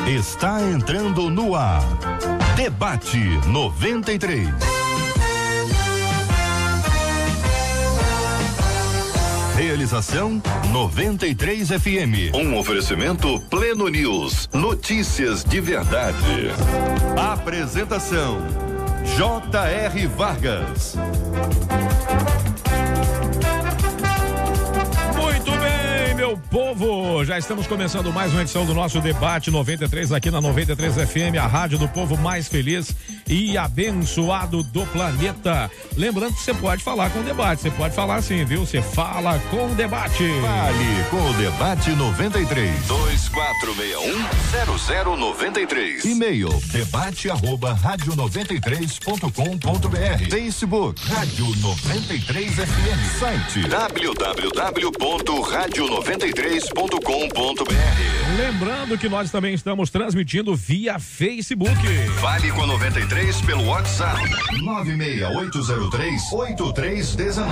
Está entrando no ar. Debate 93. Realização 93 FM. Um oferecimento Pleno News. Notícias de verdade. Apresentação J.R. Vargas. Muito bem, meu povo, já estamos começando mais uma edição do nosso Debate 93 aqui na 93 FM, a rádio do povo mais feliz e abençoado do planeta. Lembrando que você pode falar com o debate, você pode falar assim, viu? Você fala com o debate. Fale com o Debate 93. 2461-0093. E-mail debate@radio93.com.br. Facebook Rádio 93 FM. Site www.radio93.com.br. Lembrando que nós também estamos transmitindo via Facebook. Fale com a 93 pelo WhatsApp 96803-8319.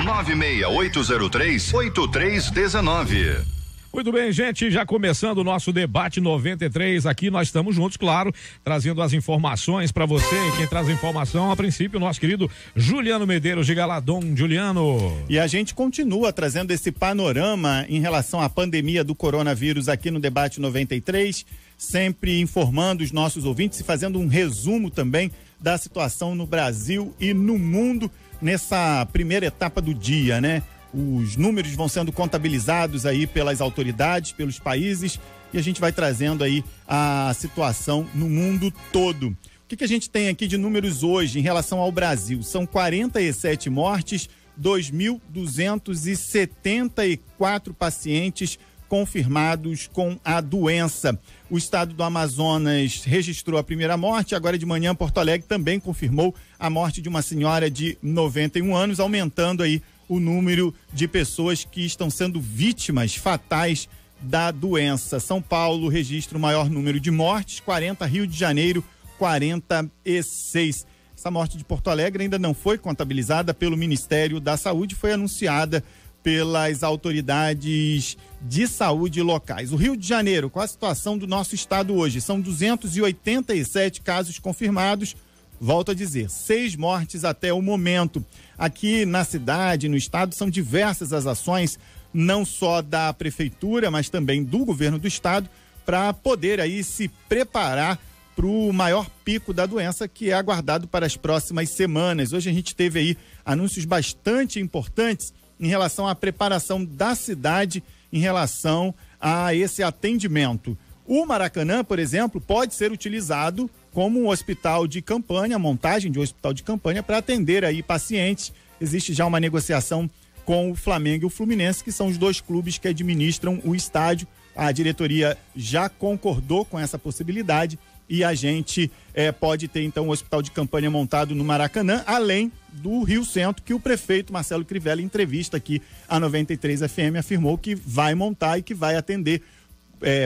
96803-8319. Muito bem, gente, já começando o nosso Debate 93, aqui nós estamos juntos, claro, trazendo as informações para você. Quem traz a informação, a princípio, o nosso querido Juliano Medeiros. Diga lá, Dom Juliano. E a gente continua trazendo esse panorama em relação à pandemia do coronavírus aqui no Debate 93, sempre informando os nossos ouvintes e fazendo um resumo também da situação no Brasil e no mundo nessa primeira etapa do dia, né? Os números vão sendo contabilizados aí pelas autoridades, pelos países, e a gente vai trazendo aí a situação no mundo todo. O que a gente tem aqui de números hoje em relação ao Brasil? São 47 mortes, 2.274 pacientes confirmados com a doença. O estado do Amazonas registrou a primeira morte. Agora de manhã, Porto Alegre também confirmou a morte de uma senhora de 91 anos, aumentando aí o número de pessoas que estão sendo vítimas fatais da doença. São Paulo registra o maior número de mortes, 40, Rio de Janeiro, 46. Essa morte de Porto Alegre ainda não foi contabilizada pelo Ministério da Saúde, foi anunciada pelas autoridades de saúde locais. O Rio de Janeiro, qual a situação do nosso estado hoje? São 287 casos confirmados, volto a dizer, 6 mortes até o momento. Aqui na cidade, no estado, são diversas as ações, não só da prefeitura, mas também do governo do estado, para poder aí se preparar para o maior pico da doença que é aguardado para as próximas semanas. Hoje a gente teve aí anúncios bastante importantes em relação à preparação da cidade em relação a esse atendimento. O Maracanã, por exemplo, pode ser utilizado como um hospital de campanha, a montagem de um hospital de campanha para atender aí pacientes. Existe já uma negociação com o Flamengo e o Fluminense, que são os dois clubes que administram o estádio. A diretoria já concordou com essa possibilidade e a gente pode ter então um hospital de campanha montado no Maracanã, além do Rio Centro, que o prefeito Marcelo Crivella, em entrevista aqui à 93 FM, afirmou que vai montar e que vai atender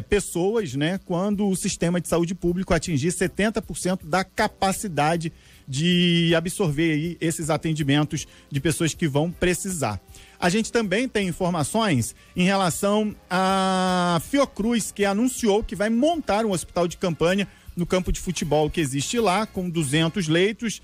pessoas, né, quando o sistema de saúde público atingir 70% da capacidade de absorver aí esses atendimentos de pessoas que vão precisar. A gente também tem informações em relação à Fiocruz, que anunciou que vai montar um hospital de campanha no campo de futebol que existe lá, com 200 leitos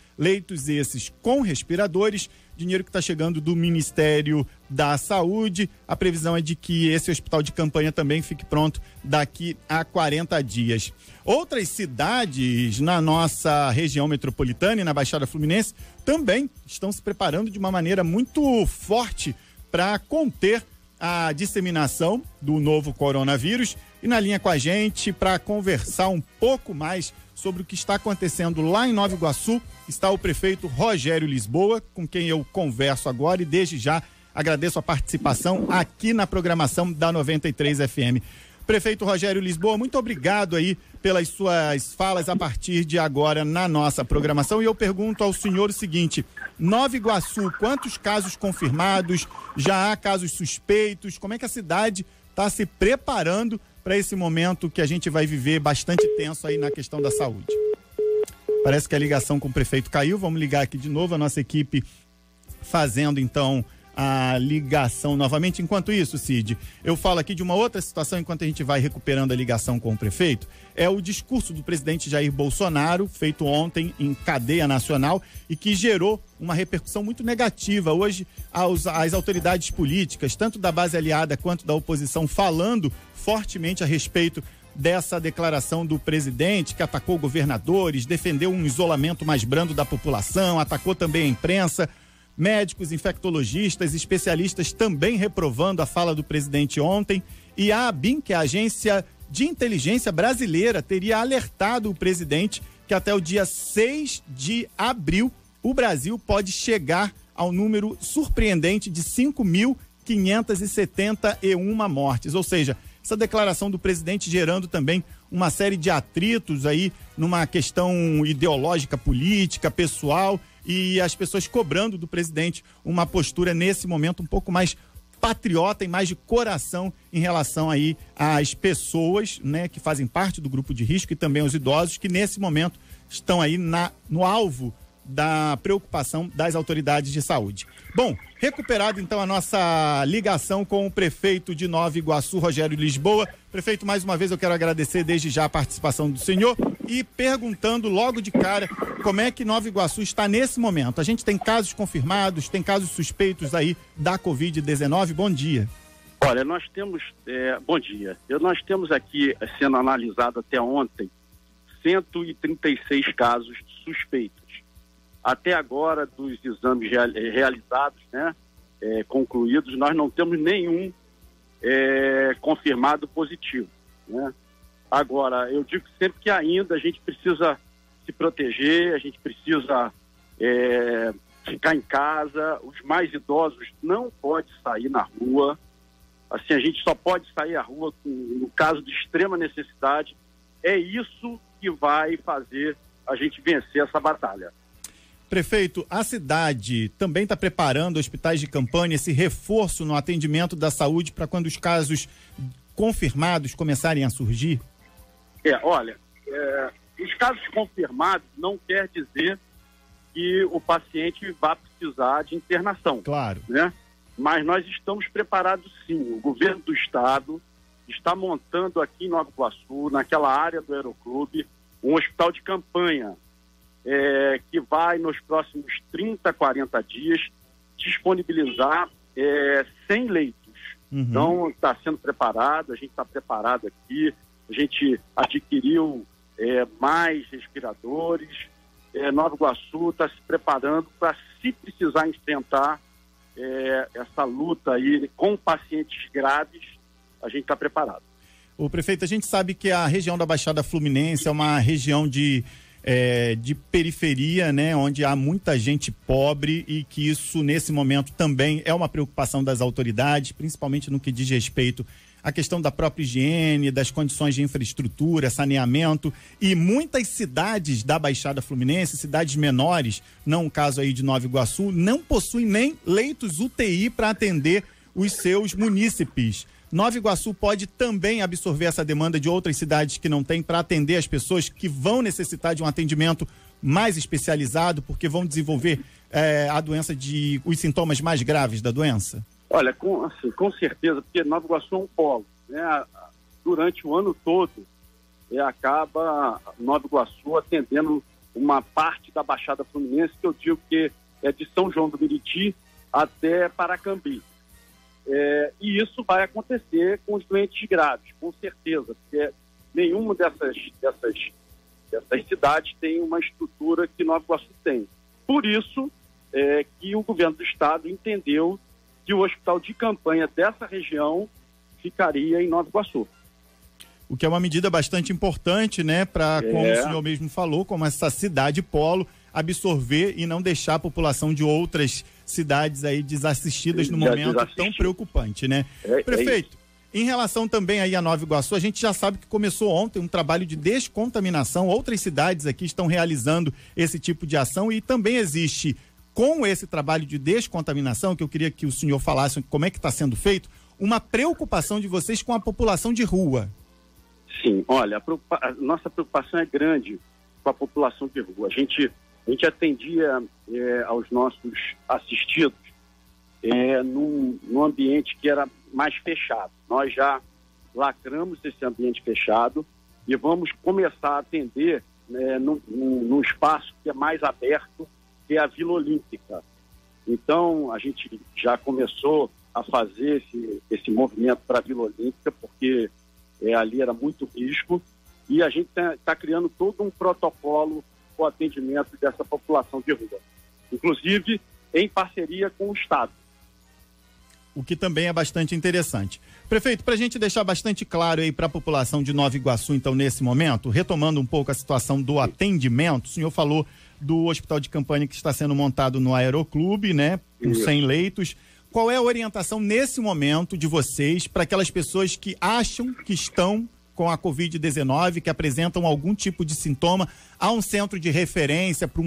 esses com respiradores, dinheiro que está chegando do Ministério da Saúde. A previsão é de que esse hospital de campanha também fique pronto daqui a 40 dias. Outras cidades na nossa região metropolitana e na Baixada Fluminense também estão se preparando de uma maneira muito forte para conter a disseminação do novo coronavírus. E na linha com a gente, para conversar um pouco mais sobre o que está acontecendo lá em Nova Iguaçu, está o prefeito Rogério Lisboa, com quem eu converso agora e desde já agradeço a participação aqui na programação da 93 FM. Prefeito Rogério Lisboa, muito obrigado aí pelas suas falas a partir de agora na nossa programação. E eu pergunto ao senhor o seguinte: Nova Iguaçu, quantos casos confirmados? Já há casos suspeitos? Como é que a cidade está se preparando para esse momento que a gente vai viver bastante tenso aí na questão da saúde? Parece que a ligação com o prefeito caiu. Vamos ligar aqui de novo, a nossa equipe fazendo então a ligação novamente. Enquanto isso, Cid, eu falo aqui de uma outra situação enquanto a gente vai recuperando a ligação com o prefeito. É o discurso do presidente Jair Bolsonaro, feito ontem em cadeia nacional e que gerou uma repercussão muito negativa. Hoje, as autoridades políticas, tanto da base aliada quanto da oposição, falando fortemente a respeito dessa declaração do presidente, que atacou governadores, defendeu um isolamento mais brando da população, atacou também a imprensa. Médicos, infectologistas, especialistas também reprovando a fala do presidente ontem. E a ABIN, que é a Agência de Inteligência Brasileira, teria alertado o presidente que até o dia 6 de abril o Brasil pode chegar ao número surpreendente de 5.571 mortes. Ou seja, essa declaração do presidente gerando também uma série de atritos aí numa questão ideológica, política, pessoal, e as pessoas cobrando do presidente uma postura nesse momento um pouco mais patriota e mais de coração em relação aí às pessoas, né, que fazem parte do grupo de risco e também os idosos que nesse momento estão aí no alvo da preocupação das autoridades de saúde. Bom, recuperado então a nossa ligação com o prefeito de Nova Iguaçu, Rogério Lisboa. Prefeito, mais uma vez eu quero agradecer desde já a participação do senhor e perguntando logo de cara como é que Nova Iguaçu está nesse momento. A gente tem casos confirmados, tem casos suspeitos aí da Covid-19. Bom dia. Olha, nós temos... bom dia. Nós temos aqui, sendo analisado até ontem, 136 casos suspeitos. Até agora, dos exames realizados, né, concluídos, nós não temos nenhum confirmado positivo, né? Agora, eu digo sempre que ainda a gente precisa se proteger, a gente precisa ficar em casa. Os mais idosos não podem sair na rua. Assim, a gente só pode sair à rua no caso de extrema necessidade. É isso que vai fazer a gente vencer essa batalha. Prefeito, a cidade também está preparando hospitais de campanha, esse reforço no atendimento da saúde para quando os casos confirmados começarem a surgir? Olha, os casos confirmados não quer dizer que o paciente vá precisar de internação. Claro. Né? Mas nós estamos preparados sim. O governo do estado está montando aqui em Nova Iguaçu, naquela área do Aeroclube, um hospital de campanha, que vai, nos próximos 30, 40 dias, disponibilizar 100 leitos. Uhum. Então, está sendo preparado, a gente está preparado aqui, a gente adquiriu mais respiradores, Nova Iguaçu está se preparando para, se precisar enfrentar essa luta aí com pacientes graves, a gente está preparado. O prefeito, a gente sabe que a região da Baixada Fluminense é uma região de periferia, né, onde há muita gente pobre e que isso, nesse momento, também é uma preocupação das autoridades, principalmente no que diz respeito à questão da própria higiene, das condições de infraestrutura, saneamento, e muitas cidades da Baixada Fluminense, cidades menores, não o caso aí de Nova Iguaçu, não possuem nem leitos UTI para atender os seus munícipes. Nova Iguaçu pode também absorver essa demanda de outras cidades que não têm para atender as pessoas que vão necessitar de um atendimento mais especializado porque vão desenvolver a doença os sintomas mais graves da doença? Olha, com certeza, porque Nova Iguaçu é um polo, né? Durante o ano todo acaba Nova Iguaçu atendendo uma parte da Baixada Fluminense, que eu digo que é de São João do Meriti até Paracambi. E isso vai acontecer com os doentes graves, com certeza, porque nenhuma dessas cidades tem uma estrutura que Nova Iguaçu tem. Por isso que o governo do estado entendeu que o hospital de campanha dessa região ficaria em Nova Iguaçu. O que é uma medida bastante importante, né, para, como o senhor mesmo falou, como essa cidade polo, absorver e não deixar a população de outras cidades aí desassistidas no momento tão preocupante, né? Prefeito, em relação também aí a Nova Iguaçu, a gente já sabe que começou ontem um trabalho de descontaminação, outras cidades aqui estão realizando esse tipo de ação e também existe, com esse trabalho de descontaminação, que eu queria que o senhor falasse como é que está sendo feito, uma preocupação de vocês com a população de rua. Sim, olha, a nossa preocupação é grande com a população de rua. A gente atendia aos nossos assistidos num ambiente que era mais fechado. Nós já lacramos esse ambiente fechado e vamos começar a atender num espaço que é mais aberto, que é a Vila Olímpica. Então, a gente já começou a fazer esse movimento para a Vila Olímpica, porque ali era muito risco, e a gente está criando todo um protocolo para o atendimento dessa população de rua, inclusive em parceria com o Estado. O que também é bastante interessante. Prefeito, para a gente deixar bastante claro aí para a população de Nova Iguaçu, então, nesse momento, retomando um pouco a situação do atendimento, o senhor falou do hospital de campanha que está sendo montado no Aeroclube, né, com 100 leitos. Qual é a orientação nesse momento de vocês para aquelas pessoas que acham que estão com a Covid-19, que apresentam algum tipo de sintoma? Há um centro de referência para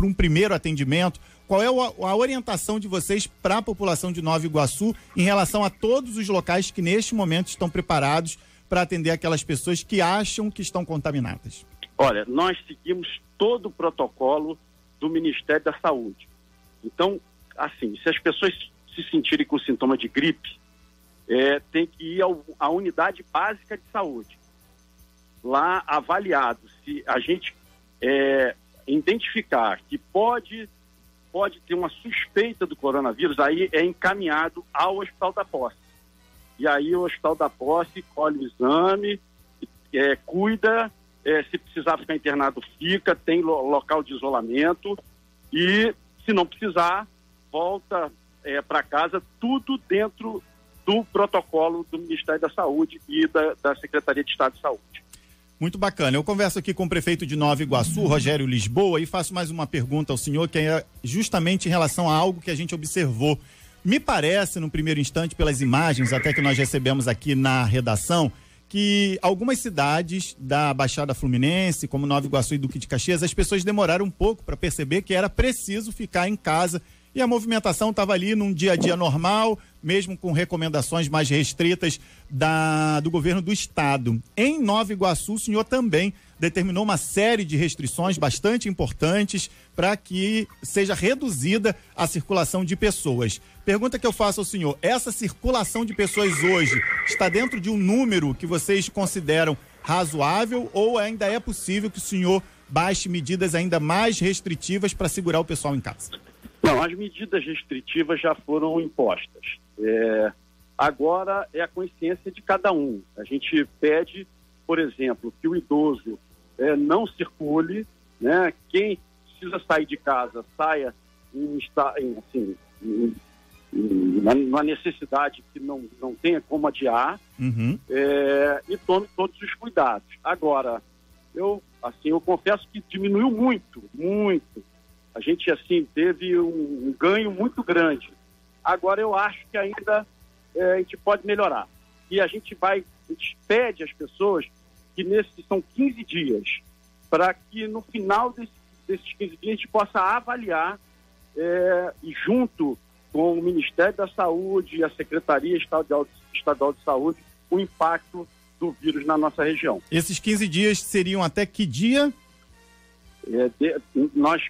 um primeiro atendimento? Qual é a orientação de vocês para a população de Nova Iguaçu em relação a todos os locais que neste momento estão preparados para atender aquelas pessoas que acham que estão contaminadas? Olha, nós seguimos todo o protocolo do Ministério da Saúde. Então, assim, se as pessoas se sentirem com sintoma de gripe, tem que ir à unidade básica de saúde. Lá avaliado, se a gente identificar que pode ter uma suspeita do coronavírus, aí é encaminhado ao Hospital da Posse. E aí o Hospital da Posse colhe o exame, cuida, se precisar ficar internado fica, tem local de isolamento e, se não precisar, volta para casa, tudo dentro do protocolo do Ministério da Saúde e da Secretaria de Estado de Saúde. Muito bacana. Eu converso aqui com o prefeito de Nova Iguaçu, Rogério Lisboa, e faço mais uma pergunta ao senhor, que é justamente em relação a algo que a gente observou. Me parece, no primeiro instante, pelas imagens até que nós recebemos aqui na redação, que algumas cidades da Baixada Fluminense, como Nova Iguaçu e Duque de Caxias, as pessoas demoraram um pouco para perceber que era preciso ficar em casa. E a movimentação estava ali num dia a dia normal, mesmo com recomendações mais restritas do governo do estado. Em Nova Iguaçu, o senhor também determinou uma série de restrições bastante importantes para que seja reduzida a circulação de pessoas. Pergunta que eu faço ao senhor: essa circulação de pessoas hoje está dentro de um número que vocês consideram razoável, ou ainda é possível que o senhor baixe medidas ainda mais restritivas para segurar o pessoal em casa? Não, as medidas restritivas já foram impostas. Agora é a consciência de cada um. A gente pede, por exemplo, que o idoso não circule, né? Quem precisa sair de casa, saia na necessidade que não tenha como adiar, e tome todos os cuidados. Agora, eu confesso que diminuiu muito. A gente, teve um ganho muito grande. Agora, eu acho que ainda a gente pode melhorar. E a gente pede às pessoas que são 15 dias, para que no final desses 15 dias a gente possa avaliar, e junto com o Ministério da Saúde e a Secretaria Estadual de Saúde, o impacto do vírus na nossa região. Esses 15 dias seriam até que dia? Nós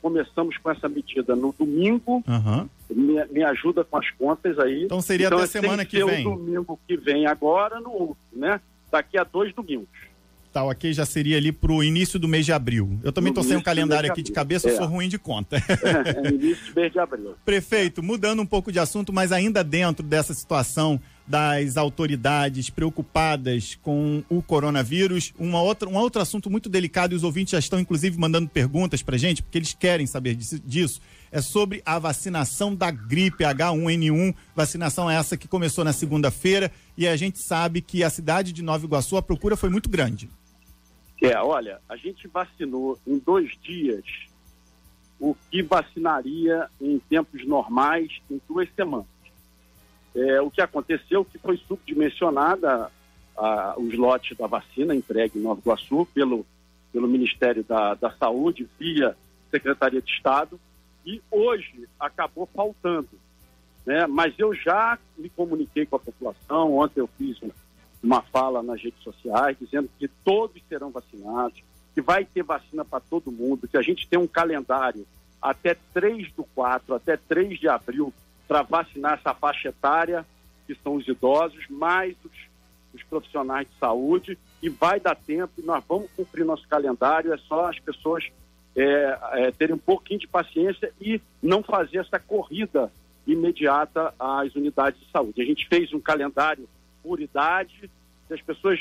começamos com essa medida no domingo. Me ajuda com as contas aí. Então seria até semana que vem. O domingo que vem agora, no outro, né? Daqui a 2 domingos. Tá, ok, já seria ali pro início do mês de abril. Eu também estou sem o calendário aqui de cabeça, eu sou ruim de conta. Início do mês de abril. Prefeito, mudando um pouco de assunto, mas ainda dentro dessa situação das autoridades preocupadas com o coronavírus, um outro assunto muito delicado, e os ouvintes já estão inclusive mandando perguntas pra gente, porque eles querem saber disso, é sobre a vacinação da gripe H1N1, vacinação essa que começou na segunda-feira, e a gente sabe que a cidade de Nova Iguaçu, a procura foi muito grande. Olha, a gente vacinou em 2 dias o que vacinaria em tempos normais em 2 semanas. O que aconteceu que foi subdimensionada os lotes da vacina entregue em Nova Iguaçu pelo Ministério da Saúde, via Secretaria de Estado, e hoje acabou faltando, né? Mas eu já me comuniquei com a população. Ontem eu fiz uma fala nas redes sociais dizendo que todos serão vacinados, que vai ter vacina para todo mundo, que a gente tem um calendário até 3/4, até 3 de abril, para vacinar essa faixa etária, que são os idosos, mais os profissionais de saúde, e vai dar tempo, e nós vamos cumprir nosso calendário, é só as pessoas terem um pouquinho de paciência e não fazer essa corrida imediata às unidades de saúde. A gente fez um calendário por idade, se as pessoas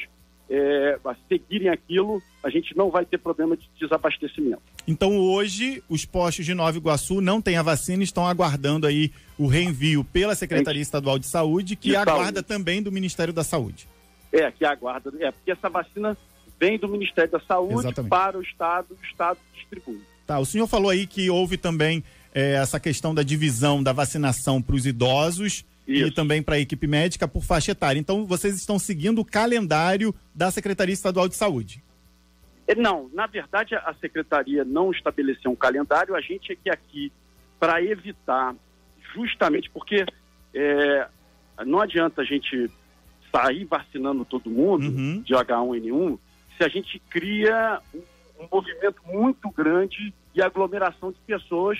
seguirem aquilo, a gente não vai ter problema de desabastecimento. Então hoje os postos de Nova Iguaçu não têm a vacina, estão aguardando aí o reenvio pela Secretaria Estadual de Saúde, que aguarda também do Ministério da Saúde. Que aguarda, porque essa vacina vem do Ministério da Saúde. Exatamente. Para o Estado distribui. Tá, o senhor falou aí que houve também essa questão da divisão da vacinação para os idosos. Isso. E também para a equipe médica por faixa etária. Então, vocês estão seguindo o calendário da Secretaria Estadual de Saúde? Não, na verdade, a Secretaria não estabeleceu um calendário, a gente é que aqui, para evitar, justamente porque não adianta a gente sair vacinando todo mundo de H1N1 se a gente cria um movimento muito grande de aglomeração de pessoas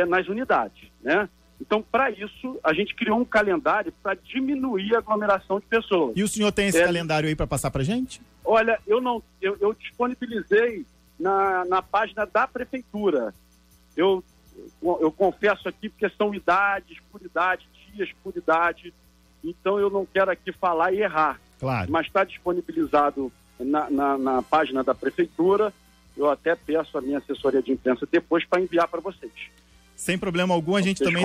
nas unidades, né? Então, para isso, a gente criou um calendário para diminuir a aglomeração de pessoas. E o senhor tem esse calendário aí para passar para a gente? Olha, eu disponibilizei na página da Prefeitura. Eu confesso aqui, porque são idades por idade, dias por idade, então eu não quero aqui falar e errar. Claro. Mas está disponibilizado na página da Prefeitura. Eu até peço a minha assessoria de imprensa depois para enviar para vocês. Sem problema algum, a gente também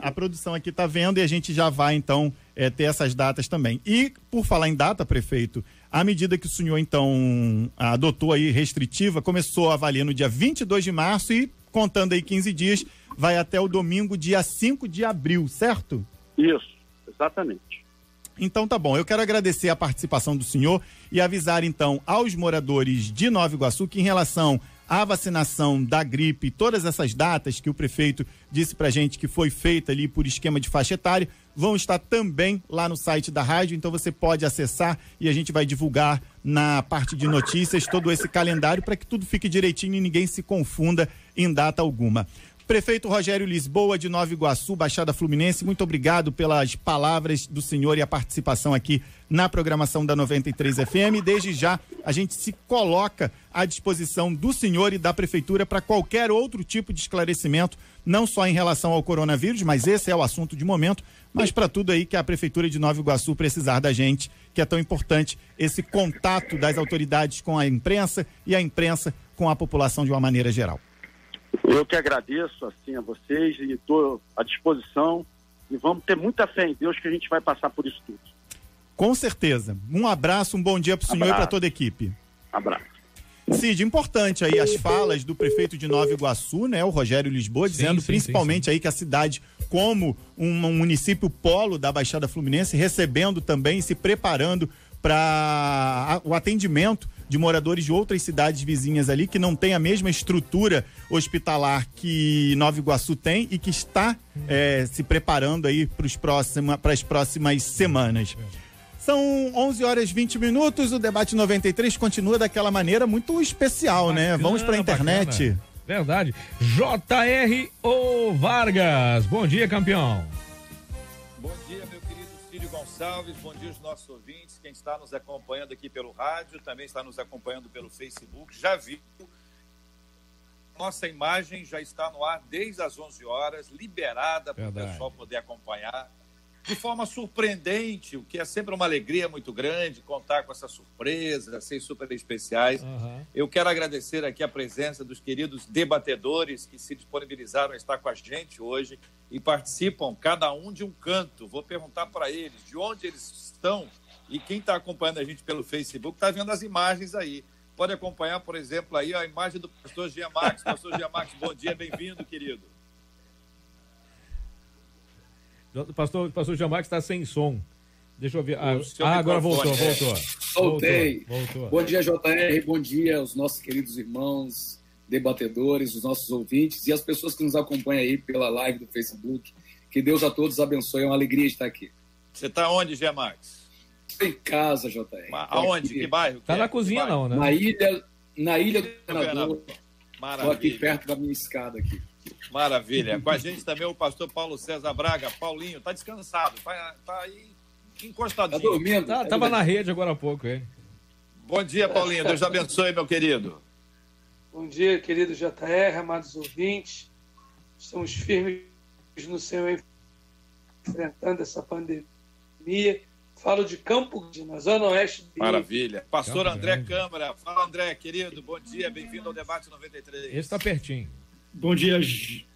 a produção aqui está vendo e a gente já vai, então, ter essas datas também. E, por falar em data, prefeito, a medida que o senhor, então, adotou aí, restritiva, começou a valer no dia 22 de março e, contando aí 15 dias, vai até o domingo, dia 5 de abril, certo? Isso, exatamente. Então tá bom, eu quero agradecer a participação do senhor e avisar, então, aos moradores de Nova Iguaçu que, em relação a vacinação da gripe, todas essas datas que o prefeito disse pra gente que foi feita ali por esquema de faixa etária, vão estar também lá no site da rádio, então você pode acessar e a gente vai divulgar na parte de notícias todo esse calendário para que tudo fique direitinho e ninguém se confunda em data alguma. Prefeito Rogério Lisboa, de Nova Iguaçu, Baixada Fluminense, muito obrigado pelas palavras do senhor e a participação aqui na programação da 93 FM. Desde já, a gente se coloca à disposição do senhor e da prefeitura para qualquer outro tipo de esclarecimento, não só em relação ao coronavírus, mas esse é o assunto de momento, mas para tudo aí que a prefeitura de Nova Iguaçu precisar da gente, que é tão importante esse contato das autoridades com a imprensa e a imprensa com a população de uma maneira geral. Eu que agradeço, assim, a vocês e estou à disposição e vamos ter muita fé em Deus que a gente vai passar por isso tudo. Com certeza. Um abraço, um bom dia para o senhor e para toda a equipe. Abraço. Cid, importante aí as falas do prefeito de Nova Iguaçu, né, o Rogério Lisboa, dizendo principalmente aí que a cidade, como um município polo da Baixada Fluminense, recebendo também, se preparando para o atendimento de moradores de outras cidades vizinhas ali, que não tem a mesma estrutura hospitalar que Nova Iguaçu tem e que está se preparando aí para as próximas semanas. São 11h20, o debate 93 continua daquela maneira muito especial, bacana, né? Vamos para a internet. Bacana. Verdade. J.R. Vargas, bom dia, campeão. Bom dia, meu querido Círio Gonçalves, bom dia aos nossos ouvintes, quem está nos acompanhando aqui pelo rádio, também está nos acompanhando pelo Facebook, já viu, nossa imagem já está no ar desde as 11 horas, liberada para o pessoal poder acompanhar, de forma surpreendente, o que é sempre uma alegria muito grande, contar com essa surpresa, ser super especiais. Eu quero agradecer aqui a presença dos queridos debatedores que se disponibilizaram a estar com a gente hoje e participam, cada um de um canto. Vou perguntar para eles de onde eles estão e quem está acompanhando a gente pelo Facebook está vendo as imagens aí. Pode acompanhar, por exemplo, aí a imagem do pastor Jean Marques. Pastor Jean Marques, bom dia, bem-vindo, querido. O pastor Jean Marques está sem som. Deixa eu ver. Agora voltou. Voltei. Voltou. Bom dia, JR. Bom dia aos nossos queridos irmãos, debatedores, os nossos ouvintes e as pessoas que nos acompanham aí pela live do Facebook. Que Deus a todos abençoe. É uma alegria estar aqui. Você está onde, Jean Marques? Estou em casa, JR. Aonde? Que bairro? Está na cozinha, não, né? Na ilha do Governador. Estou aqui perto da minha escada aqui. Maravilha. Com a gente também o pastor Paulo César Braga. Paulinho, tá descansado, tá aí encostadinho. Tá dormindo. Tava na rede agora há pouco, hein? Bom dia, Paulinho. Deus te abençoe, meu querido. Bom dia, querido JR, amados ouvintes. Estamos firmes no Senhor, enfrentando essa pandemia. Falo de Campo Grande, na zona oeste. Maravilha. Pastor André Câmara. Fala, André, querido. Bom dia, bem-vindo ao Debate 93. Esse está pertinho. Bom dia, JR,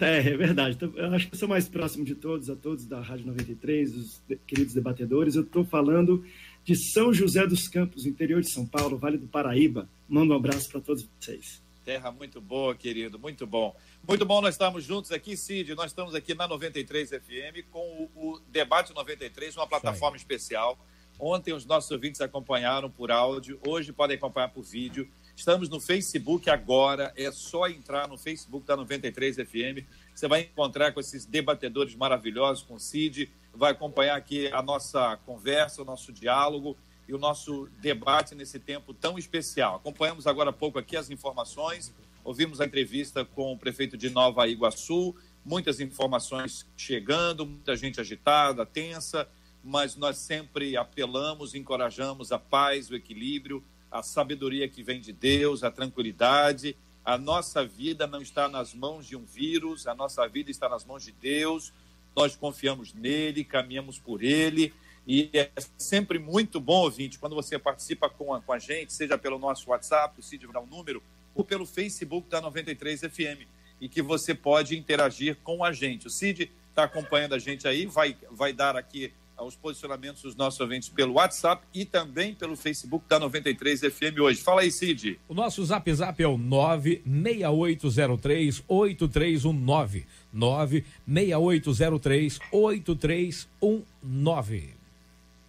é verdade. Eu acho que eu sou mais próximo de todos, a todos da Rádio 93, os queridos debatedores. Eu estou falando de São José dos Campos, interior de São Paulo, Vale do Paraíba. Mando um abraço para todos vocês. Terra muito boa, querido, muito bom. Muito bom nós estamos juntos aqui, Cid. Nós estamos aqui na 93 FM com o Debate 93, uma plataforma especial. Ontem os nossos ouvintes acompanharam por áudio, hoje podem acompanhar por vídeo. Estamos no Facebook agora, é só entrar no Facebook da 93 FM. Você vai encontrar com esses debatedores maravilhosos, com o Cid, vai acompanhar aqui a nossa conversa, o nosso diálogo e o nosso debate nesse tempo tão especial. Acompanhamos agora há pouco aqui as informações, ouvimos a entrevista com o prefeito de Nova Iguaçu, muitas informações chegando, muita gente agitada, tensa, mas nós sempre apelamos, encorajamos a paz, o equilíbrio, a sabedoria que vem de Deus, a tranquilidade. A nossa vida não está nas mãos de um vírus, a nossa vida está nas mãos de Deus, nós confiamos nele, caminhamos por ele, e é sempre muito bom, ouvinte, quando você participa com a gente, seja pelo nosso WhatsApp, o Cid dá um número, ou pelo Facebook da 93 FM, e que você pode interagir com a gente. O Cid está acompanhando a gente aí, vai dar aqui os posicionamentos dos nossos ouvintes pelo WhatsApp e também pelo Facebook da 93 FM hoje. Fala aí, Cid. O nosso zap é o 96803-8319. 96803-8319.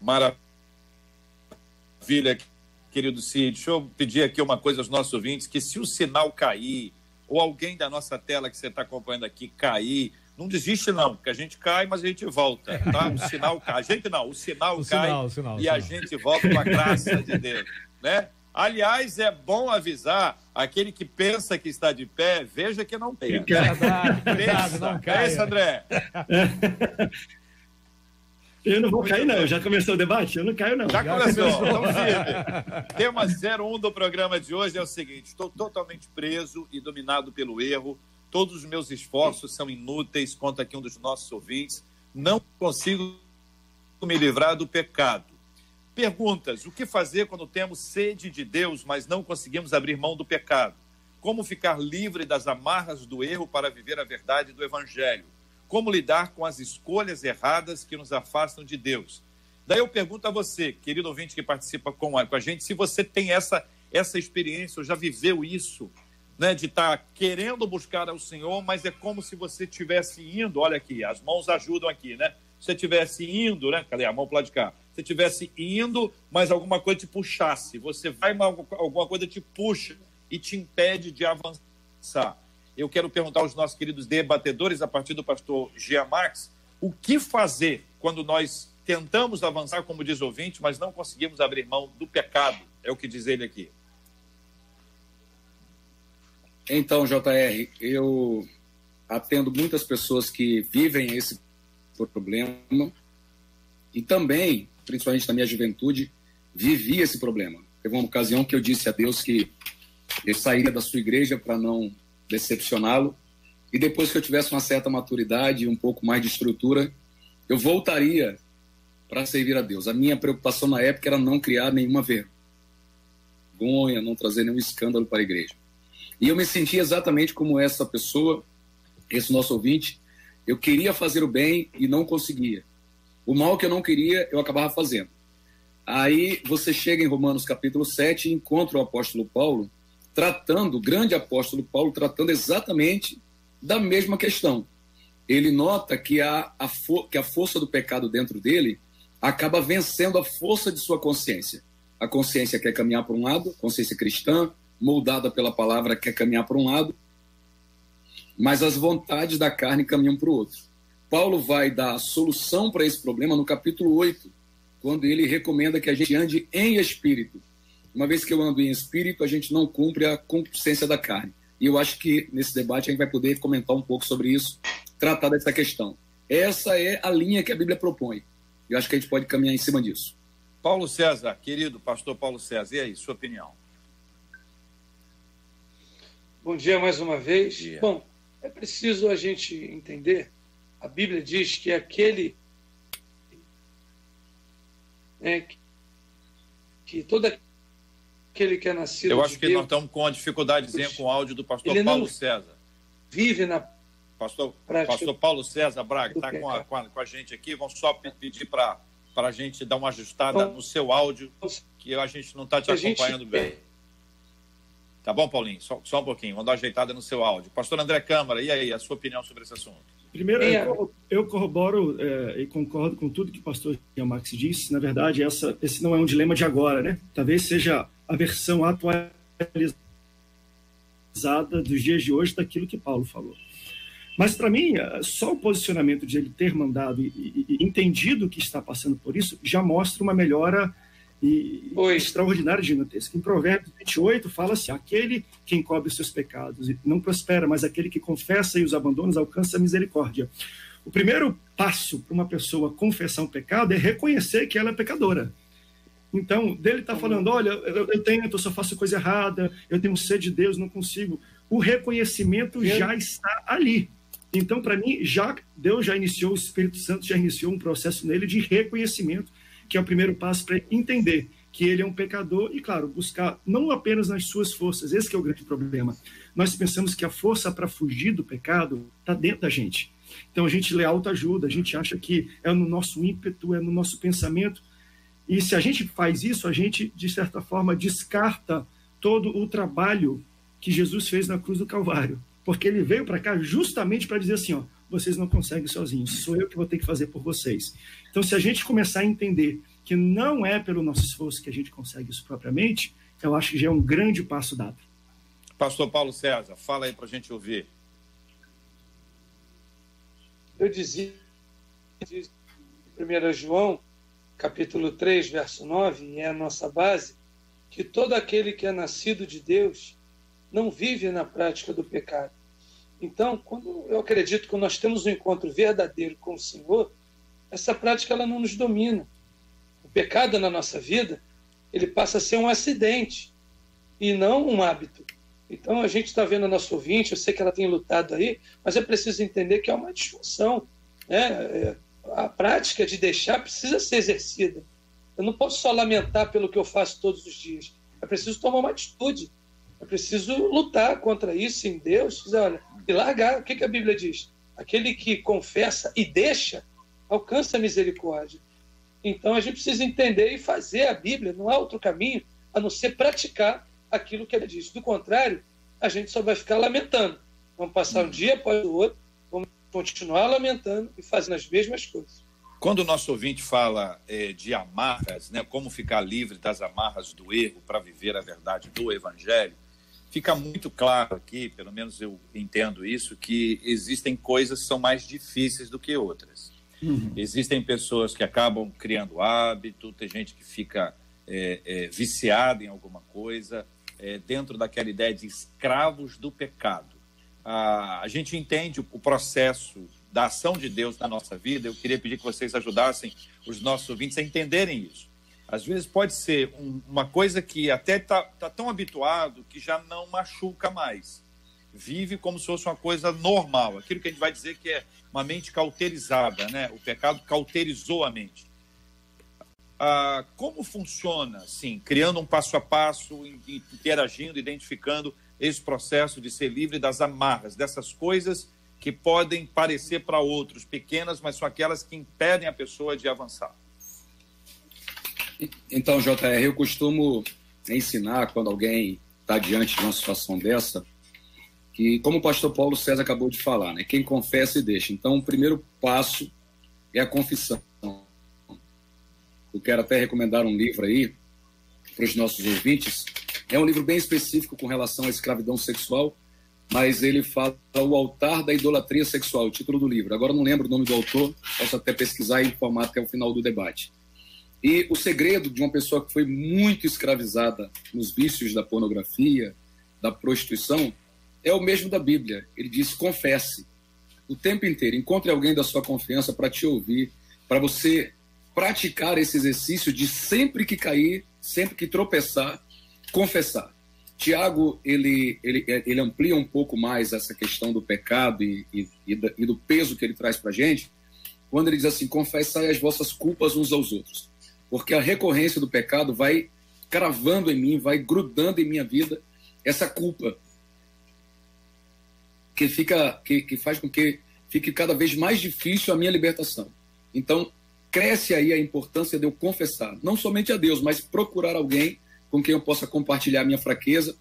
Maravilha, querido Cid. Deixa eu pedir aqui uma coisa aos nossos ouvintes, que se o sinal cair, ou alguém da nossa tela que você está acompanhando aqui cair, não desiste não, porque a gente cai, mas a gente volta, tá? O sinal cai. A gente não, o sinal cai e a gente volta com a graça de Deus, né? Aliás, é bom avisar aquele que pensa que está de pé, veja que não tem. Cuidado, não cai. É isso, André? Eu não vou cair, não. Já começou o debate? Eu não caio, não. Já começou. Então, firme. Tema 01 do programa de hoje é o seguinte: estou totalmente preso e dominado pelo erro. Todos os meus esforços são inúteis, conta aqui um dos nossos ouvintes. Não consigo me livrar do pecado. Perguntas: o que fazer quando temos sede de Deus, mas não conseguimos abrir mão do pecado? Como ficar livre das amarras do erro para viver a verdade do Evangelho? Como lidar com as escolhas erradas que nos afastam de Deus? Daí eu pergunto a você, querido ouvinte que participa com a gente, se você tem essa experiência, ou já viveu isso, né, de estar querendo buscar ao Senhor, mas é como se você estivesse indo, olha aqui, as mãos ajudam aqui, né? Se você estivesse indo, né? Cadê a mão para lá de cá? Se você estivesse indo, mas alguma coisa te puxasse. Você vai, alguma coisa te puxa e te impede de avançar. Eu quero perguntar aos nossos queridos debatedores, a partir do pastor Gia Marques, o que fazer quando nós tentamos avançar, como diz o ouvinte, mas não conseguimos abrir mão do pecado? É o que diz ele aqui. Então, JR, eu atendo muitas pessoas que vivem esse problema e também, principalmente na minha juventude, vivi esse problema. Teve uma ocasião que eu disse a Deus que eu sairia da sua igreja para não decepcioná-lo, e depois que eu tivesse uma certa maturidade e um pouco mais de estrutura, eu voltaria para servir a Deus. A minha preocupação na época era não criar nenhuma vergonha, não trazer nenhum escândalo para a igreja. E eu me sentia exatamente como essa pessoa, esse nosso ouvinte. Eu queria fazer o bem e não conseguia. O mal que eu não queria, eu acabava fazendo. Aí você chega em Romanos capítulo 7 e encontra o apóstolo Paulo o grande apóstolo Paulo, tratando exatamente da mesma questão. Ele nota que a força do pecado dentro dele acaba vencendo a força de sua consciência. A consciência quer caminhar para um lado, consciência cristã, moldada pela palavra, quer caminhar para um lado, mas as vontades da carne caminham para o outro. Paulo vai dar a solução para esse problema no capítulo 8, quando ele recomenda que a gente ande em espírito. Uma vez que eu ando em espírito, a gente não cumpre a concupiscência da carne. E eu acho que nesse debate a gente vai poder comentar um pouco sobre isso, tratar dessa questão. Essa é a linha que a Bíblia propõe. Eu acho que a gente pode caminhar em cima disso. Paulo César, querido pastor Paulo César, e aí, sua opinião? Bom dia mais uma vez. Bom, é preciso a gente entender, a Bíblia diz que aquele que todo aquele que é nascido Eu acho de que Deus, nós estamos com uma dificuldadezinha com o áudio do pastor Paulo César. Vive na Pastor Paulo César Braga está com a gente aqui. Vamos só pedir para a gente dar uma ajustada no seu áudio, que a gente não está te acompanhando bem. Tá bom, Paulinho? Só um pouquinho. Vamos dar uma ajeitada no seu áudio. Pastor André Câmara, e aí, a sua opinião sobre esse assunto? Primeiro, eu corroboro e concordo com tudo que o pastor Max disse. Na verdade, esse não é um dilema de agora, né? Talvez seja a versão atualizada dos dias de hoje daquilo que Paulo falou. Mas, para mim, só o posicionamento de ele ter mandado e entendido o que está passando por isso já mostra uma melhora extraordinária, gigantesca. Em Provérbios 28 fala assim: aquele que encobre os seus pecados e não prospera, mas aquele que confessa e os abandona alcança a misericórdia. O primeiro passo para uma pessoa confessar um pecado é reconhecer que ela é pecadora. Então, dele está falando: olha, eu só faço coisa errada, eu tenho sede de Deus, não consigo. O reconhecimento já está ali. Então, para mim, Deus já iniciou, o Espírito Santo já iniciou um processo nele de reconhecimento, que é o primeiro passo para entender que ele é um pecador e, claro, buscar não apenas nas suas forças. Esse que é o grande problema. Nós pensamos que a força para fugir do pecado está dentro da gente. Então, a gente lê autoajuda, a gente acha que é no nosso ímpeto, é no nosso pensamento. E se a gente faz isso, a gente, de certa forma, descarta todo o trabalho que Jesus fez na cruz do Calvário. Porque ele veio para cá justamente para dizer assim, ó, vocês não conseguem sozinhos, sou eu que vou ter que fazer por vocês. Então, se a gente começar a entender que não é pelo nosso esforço que a gente consegue isso propriamente, eu acho que já é um grande passo dado. Pastor Paulo César, fala aí para a gente ouvir. Eu dizia, em 1 João, capítulo 3, verso 9, e é a nossa base, que todo aquele que é nascido de Deus não vive na prática do pecado. Então, quando eu acredito que nós temos um encontro verdadeiro com o Senhor, essa prática ela não nos domina. O pecado na nossa vida, ele passa a ser um acidente e não um hábito. Então, a gente está vendo a nossa ouvinte, eu sei que ela tem lutado aí, mas é preciso entender que é uma disfunção, né? A prática de deixar precisa ser exercida. Eu não posso só lamentar pelo que eu faço todos os dias. É preciso tomar uma atitude. É preciso lutar contra isso em Deus, dizer, olha, e largar. O que a Bíblia diz? Aquele que confessa e deixa, alcança a misericórdia. Então a gente precisa entender e fazer a Bíblia, não há outro caminho a não ser praticar aquilo que ela diz. Do contrário, a gente só vai ficar lamentando. Vamos passar um dia após o outro, vamos continuar lamentando e fazendo as mesmas coisas. Quando o nosso ouvinte fala de amarras, né, como ficar livre das amarras do erro para viver a verdade do Evangelho, fica muito claro aqui, pelo menos eu entendo isso, que existem coisas que são mais difíceis do que outras. Existem pessoas que acabam criando hábito, tem gente que fica viciada em alguma coisa, dentro daquela ideia de escravos do pecado. A gente entende o processo da ação de Deus na nossa vida. Eu queria pedir que vocês ajudassem os nossos ouvintes a entenderem isso. Às vezes pode ser uma coisa que até está tão habituado que já não machuca mais. Vive como se fosse uma coisa normal. Aquilo que a gente vai dizer que é uma mente cauterizada, né? O pecado cauterizou a mente. Como funciona, assim, criando um passo a passo, interagindo, identificando esse processo de ser livre das amarras, dessas coisas que podem parecer para outros pequenas, mas são aquelas que impedem a pessoa de avançar? Então, JR, eu costumo ensinar, quando alguém está diante de uma situação dessa, que, como o pastor Paulo César acabou de falar, né, quem confessa e deixa. Então, o primeiro passo é a confissão. Eu quero até recomendar um livro aí para os nossos ouvintes. É um livro bem específico com relação à escravidão sexual, mas ele fala O Altar da Idolatria Sexual, o título do livro. Agora eu não lembro o nome do autor, posso até pesquisar e informar até o final do debate. E o segredo de uma pessoa que foi muito escravizada nos vícios da pornografia, da prostituição, é o mesmo da Bíblia. Ele diz: confesse o tempo inteiro. Encontre alguém da sua confiança para te ouvir, para você praticar esse exercício de sempre que cair, sempre que tropeçar, confessar. Tiago, ele amplia um pouco mais essa questão do pecado e do peso que ele traz para a gente, quando ele diz assim: confessai as vossas culpas uns aos outros. Porque a recorrência do pecado vai cravando em mim, vai grudando em minha vida essa culpa, que faz com que fique cada vez mais difícil a minha libertação. Então, cresce aí a importância de eu confessar, não somente a Deus, mas procurar alguém com quem eu possa compartilhar a minha fraqueza,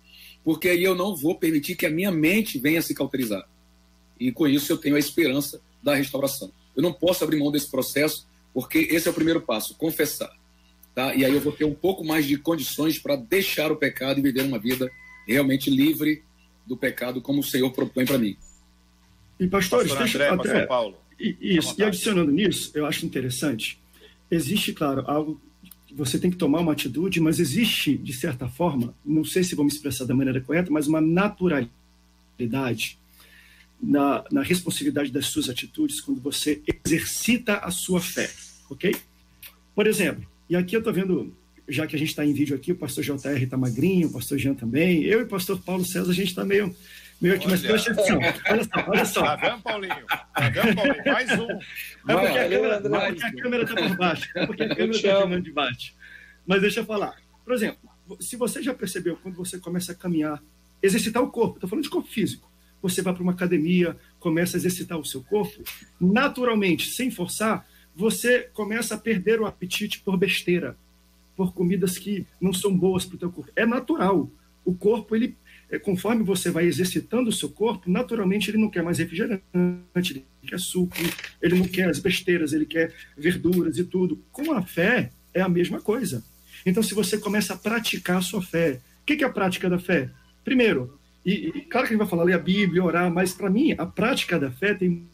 porque aí eu não vou permitir que a minha mente venha se cauterizar. E com isso eu tenho a esperança da restauração. Eu não posso abrir mão desse processo, porque esse é o primeiro passo, confessar. Tá? E aí eu vou ter um pouco mais de condições para deixar o pecado e viver uma vida realmente livre do pecado, como o Senhor propõe para mim. E pastores, Pastor Paulo. Isso, e adicionando nisso, eu acho interessante, existe, claro, algo que você tem que tomar uma atitude, mas existe, de certa forma, não sei se vou me expressar da maneira correta, mas uma naturalidade na responsabilidade das suas atitudes quando você exercita a sua fé, ok? Por exemplo, e aqui eu estou vendo, já que a gente está em vídeo aqui, o pastor JR está magrinho, o pastor Jean também, eu e o pastor Paulo César, a gente está meio aqui, mas presta atenção. Olha só. Tá vendo, Paulinho? Mais um. É porque a câmera está por baixo. É porque a câmera está filmando de baixo. Mas deixa eu falar. Por exemplo, se você já percebeu, quando você começa a caminhar, exercitar o corpo, estou falando de corpo físico, você vai para uma academia, começa a exercitar o seu corpo, naturalmente, sem forçar, você começa a perder o apetite por besteira, por comidas que não são boas para o teu corpo. É natural. O corpo, conforme você vai exercitando o seu corpo, naturalmente ele não quer mais refrigerante, ele quer suco, ele não quer as besteiras, ele quer verduras e tudo. Com a fé, é a mesma coisa. Então, se você começa a praticar a sua fé, o que é a prática da fé? Primeiro, e claro que a gente vai falar, ler a Bíblia, orar, mas para mim, a prática da fé tem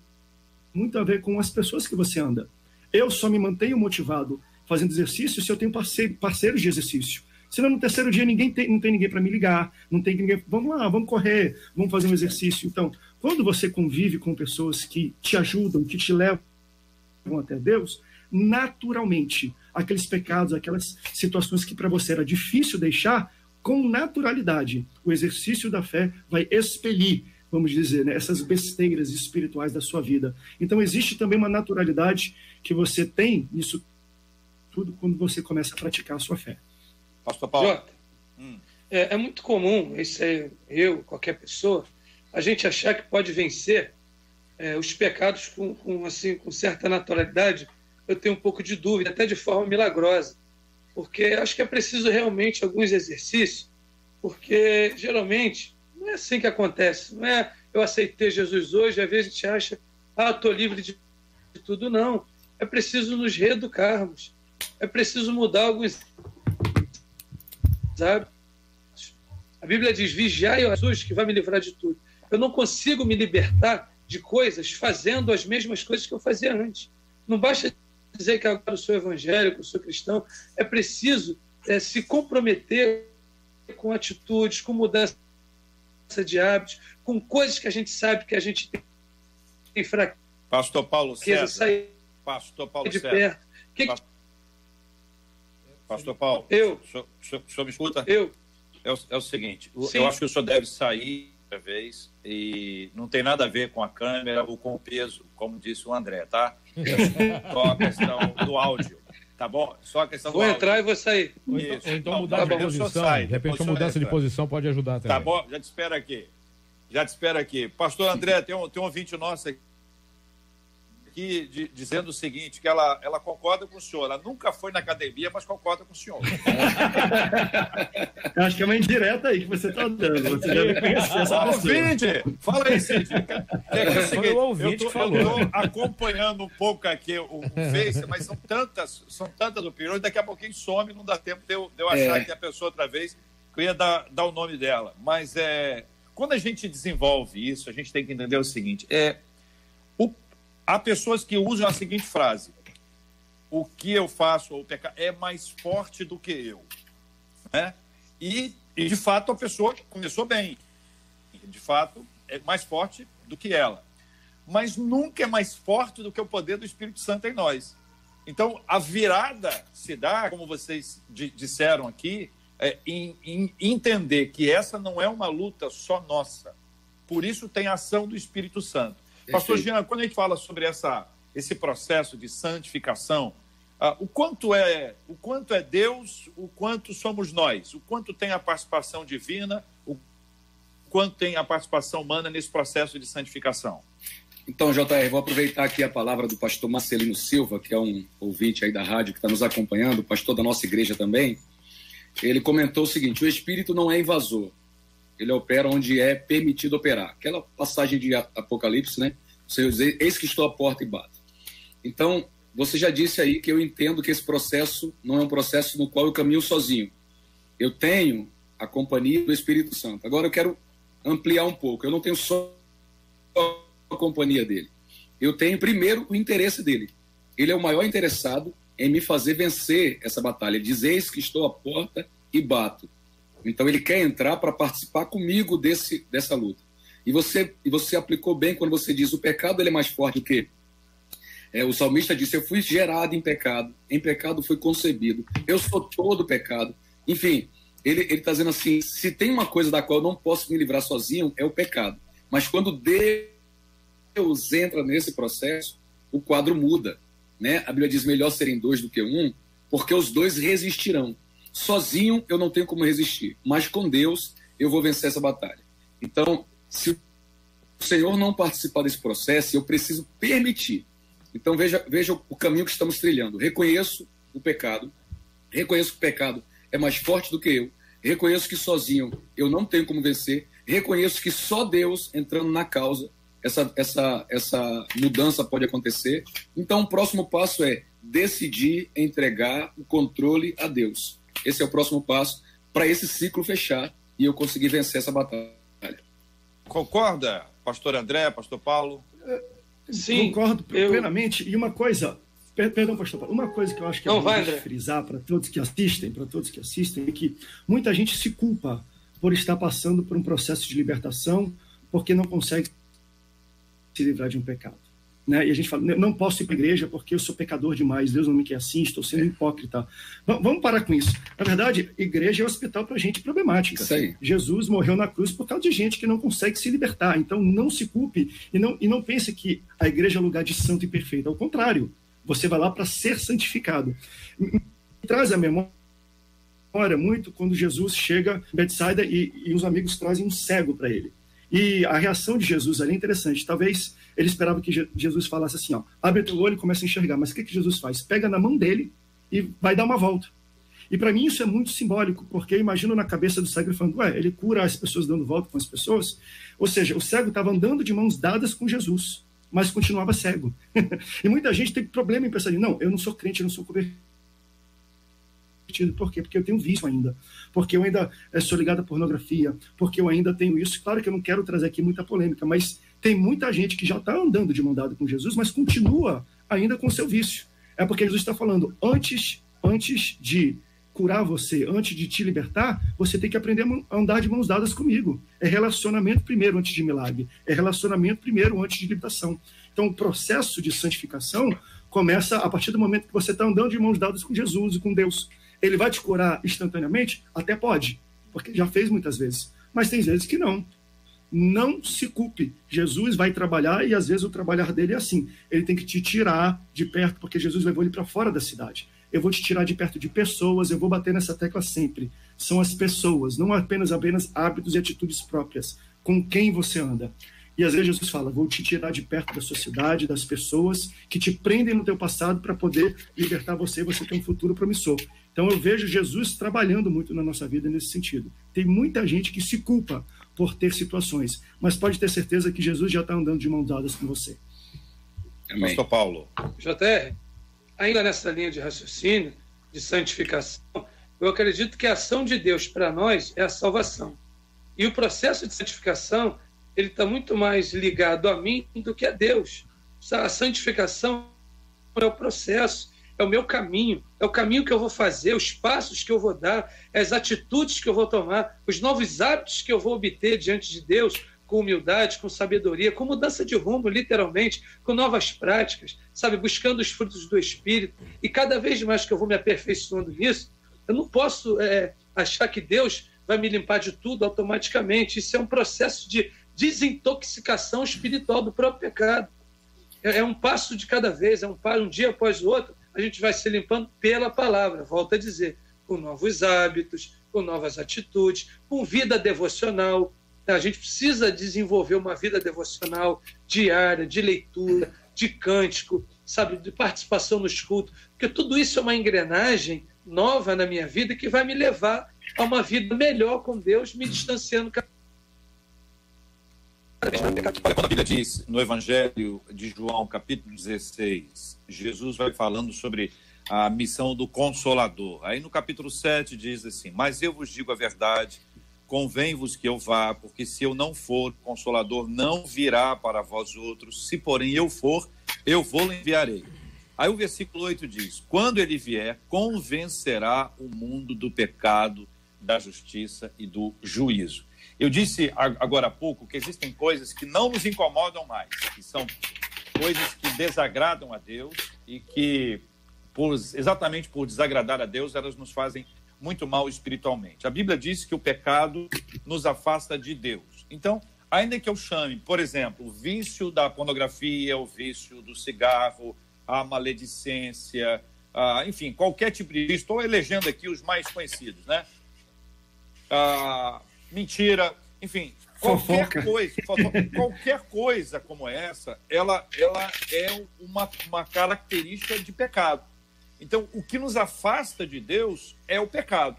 muito a ver com as pessoas que você anda. Eu só me mantenho motivado fazendo exercício se eu tenho parceiros de exercício. Senão, no terceiro dia, não tem ninguém para me ligar, não tem ninguém, vamos lá, vamos correr, vamos fazer um exercício. Então, quando você convive com pessoas que te ajudam, que te levam até Deus, naturalmente, aqueles pecados, aquelas situações que para você era difícil deixar, com naturalidade, o exercício da fé vai expelir, vamos dizer, né, essas besteiras espirituais da sua vida. Então, existe também uma naturalidade que você tem nisso tudo quando você começa a praticar a sua fé. Pastor Paulo. Jota, é muito comum, qualquer pessoa, a gente achar que pode vencer os pecados com certa naturalidade. Eu tenho um pouco de dúvida, até de forma milagrosa, porque acho que é preciso realmente alguns exercícios, porque geralmente não é assim que acontece, não é eu aceitei Jesus hoje, às vezes a gente acha, estou livre de tudo, não. É preciso nos reeducarmos, é preciso mudar alguns hábitos. A Bíblia diz: vigiai, ó Jesus, que vai me livrar de tudo. Eu não consigo me libertar de coisas fazendo as mesmas coisas que eu fazia antes. Não basta dizer que agora eu sou evangélico, eu sou cristão. É preciso se comprometer com atitudes, com mudança de hábitos, com coisas que a gente sabe que a gente tem fraqueza. Pastor Paulo César. Sair Pastor Paulo de César. perto. Pastor Paulo, o senhor me escuta? É o seguinte, Sim. Eu acho que o senhor deve sair outra vez e não tem nada a ver com a câmera ou com o peso, como disse o André, tá? Só a questão do áudio, tá bom? Só a questão do áudio. Vou entrar e vou sair. Ou então mudar de posição, de repente a mudança de posição pode ajudar também. Tá bom, já te espero aqui. Pastor André, tem um ouvinte nosso aqui dizendo o seguinte, que ela concorda com o senhor. Ela nunca foi na academia, mas concorda com o senhor. Eu acho que é uma indireta aí que você está dando. Você deve conhecer essa pessoa. Ouvinte! Fala aí, Cid. Foi o ouvinte que falou. Eu estou acompanhando um pouco aqui o Face, mas são tantas opiniões, daqui a pouquinho some, não dá tempo de eu achar que a pessoa outra vez, que eu ia dar o nome dela. Mas quando a gente desenvolve isso, a gente tem que entender o seguinte, há pessoas que usam a seguinte frase: o que eu faço ou pecar é mais forte do que eu. Né? E, de fato, a pessoa começou bem. de fato, é mais forte do que ela. Mas nunca é mais forte do que o poder do Espírito Santo em nós. Então, a virada se dá, como vocês disseram aqui, em entender que essa não é uma luta só nossa. Por isso tem a ação do Espírito Santo. Pastor Jean, quando a gente fala sobre esse processo de santificação, o quanto é Deus, o quanto somos nós, o quanto tem a participação divina, o quanto tem a participação humana nesse processo de santificação? Então, JR, vou aproveitar aqui a palavra do pastor Marcelino Silva, que é um ouvinte aí da rádio que está nos acompanhando, pastor da nossa igreja também. Ele comentou o seguinte: o Espírito não é invasor, ele opera onde é permitido operar. Aquela passagem de Apocalipse, né? Senhor diz: eis que estou à porta e bato. Então, você já disse aí que eu entendo que esse processo não é um processo no qual eu caminho sozinho. Eu tenho a companhia do Espírito Santo. Agora eu quero ampliar um pouco. Eu não tenho só a companhia dele. Eu tenho primeiro o interesse dele. Ele é o maior interessado em me fazer vencer essa batalha. Ele diz: eis que estou à porta e bato. Então ele quer entrar para participar comigo dessa luta. E você aplicou bem quando você diz: o pecado ele é mais forte do que... o salmista disse: eu fui gerado em pecado fui concebido, eu sou todo pecado. Enfim, ele está dizendo assim: se tem uma coisa da qual eu não posso me livrar sozinho, é o pecado. Mas quando Deus entra nesse processo, o quadro muda, né? A Bíblia diz: melhor serem dois do que um, porque os dois resistirão. Sozinho eu não tenho como resistir, mas com Deus eu vou vencer essa batalha. Então, se o Senhor não participar desse processo, eu preciso permitir. Então veja o caminho que estamos trilhando. Reconheço o pecado, reconheço que o pecado é mais forte do que eu, reconheço que sozinho eu não tenho como vencer, reconheço que só Deus entrando na causa, essa mudança pode acontecer. Então o próximo passo é decidir entregar o controle a Deus. Esse é o próximo passo para esse ciclo fechar e eu conseguir vencer essa batalha. Concorda, pastor André, pastor Paulo? Sim, concordo plenamente. E uma coisa, perdão, pastor Paulo, uma coisa que eu acho que é importante frisar para todos que assistem, é que muita gente se culpa por estar passando por um processo de libertação porque não consegue se livrar de um pecado. Né? E a gente fala: não posso ir para a igreja porque eu sou pecador demais, Deus não me quer assim, estou sendo hipócrita. Vamos parar com isso. Na verdade, igreja é hospital para gente problemática. Isso aí. Jesus morreu na cruz por causa de gente que não consegue se libertar. Então não se culpe e não pense que a igreja é lugar de santo e perfeito. Ao contrário, você vai lá para ser santificado. Me traz a memória muito quando Jesus chega em Betsaida e os amigos trazem um cego para ele. E a reação de Jesus ali é interessante. Talvez ele esperava que Jesus falasse assim: ó, abre o teu olho e começa a enxergar. Mas o que Jesus faz? Pega na mão dele e vai dar uma volta. E para mim isso é muito simbólico, porque eu imagino na cabeça do cego falando: ele cura as pessoas dando volta com as pessoas. Ou seja, o cego estava andando de mãos dadas com Jesus, mas continuava cego. E muita gente tem problema em pensar: não, eu não sou crente, eu não sou convertido. Por quê? Porque eu tenho vício ainda, porque eu ainda sou ligado à pornografia, porque eu ainda tenho isso. Claro que eu não quero trazer aqui muita polêmica, mas tem muita gente que já está andando de mão dada com Jesus, mas continua ainda com seu vício. É porque Jesus está falando: antes de curar você, antes de te libertar, você tem que aprender a andar de mãos dadas comigo. É relacionamento primeiro antes de milagre, é relacionamento primeiro antes de libertação. Então o processo de santificação começa a partir do momento que você está andando de mãos dadas com Jesus e com Deus. Ele vai te curar instantaneamente? Até pode, porque já fez muitas vezes. Mas tem vezes que não. Não se culpe. Jesus vai trabalhar e às vezes o trabalhar dele é assim. Ele tem que te tirar de perto, porque Jesus levou ele para fora da cidade. Eu vou te tirar de perto de pessoas, eu vou bater nessa tecla sempre. São as pessoas, não apenas hábitos e atitudes próprias. Com quem você anda. E às vezes Jesus fala: vou te tirar de perto da sociedade, das pessoas que te prendem no teu passado para poder libertar você e você ter um futuro promissor. Então eu vejo Jesus trabalhando muito na nossa vida nesse sentido. Tem muita gente que se culpa por ter situações, mas pode ter certeza que Jesus já está andando de mãos dadas com você. Amém. Pastor Paulo. JR, ainda nessa linha de raciocínio, de santificação, eu acredito que a ação de Deus para nós é a salvação. E o processo de santificação, ele está muito mais ligado a mim do que a Deus. A santificação é o processo, é o meu caminho, é o caminho que eu vou fazer, os passos que eu vou dar, as atitudes que eu vou tomar, os novos hábitos que eu vou obter diante de Deus, com humildade, com sabedoria, com mudança de rumo, literalmente, com novas práticas, sabe, buscando os frutos do Espírito. E cada vez mais que eu vou me aperfeiçoando nisso, eu não posso achar que Deus vai me limpar de tudo automaticamente. Isso é um processo de desintoxicação espiritual do próprio pecado. É um passo de cada vez, um dia após o outro, a gente vai se limpando pela palavra, volto a dizer, com novos hábitos, com novas atitudes, com vida devocional. A gente precisa desenvolver uma vida devocional diária, de leitura, de cântico, sabe, de participação nos cultos, porque tudo isso é uma engrenagem nova na minha vida que vai me levar a uma vida melhor com Deus, me distanciando cada vez mais. Olha, quando a Bíblia diz, no Evangelho de João, capítulo 16, Jesus vai falando sobre a missão do Consolador. Aí no capítulo 7 diz assim: mas eu vos digo a verdade, convém-vos que eu vá, porque se eu não for, o Consolador não virá para vós outros, se porém eu for, eu vou-lo enviarei. Aí o versículo 8 diz: quando ele vier, convencerá o mundo do pecado, da justiça e do juízo. Eu disse agora há pouco que existem coisas que não nos incomodam mais, que são coisas que desagradam a Deus e que, exatamente por desagradar a Deus, elas nos fazem muito mal espiritualmente. A Bíblia diz que o pecado nos afasta de Deus. Então, ainda que eu chame, por exemplo, o vício da pornografia, o vício do cigarro, a maledicência, enfim, qualquer tipo de vício, estou elegendo aqui os mais conhecidos, né? Mentira, enfim, qualquer coisa como essa, ela é uma característica de pecado. Então, o que nos afasta de Deus é o pecado.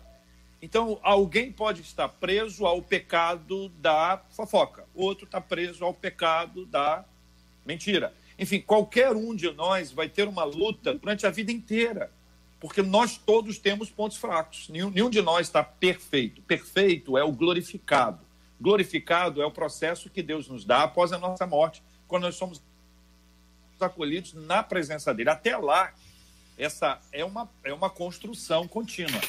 Então, alguém pode estar preso ao pecado da fofoca, outro está preso ao pecado da mentira. Enfim, qualquer um de nós vai ter uma luta durante a vida inteira, porque nós todos temos pontos fracos. Nenhum de nós está perfeito. Perfeito é o glorificado. Glorificado é o processo que Deus nos dá após a nossa morte, quando nós somos acolhidos na presença dele. Até lá, essa é uma construção contínua.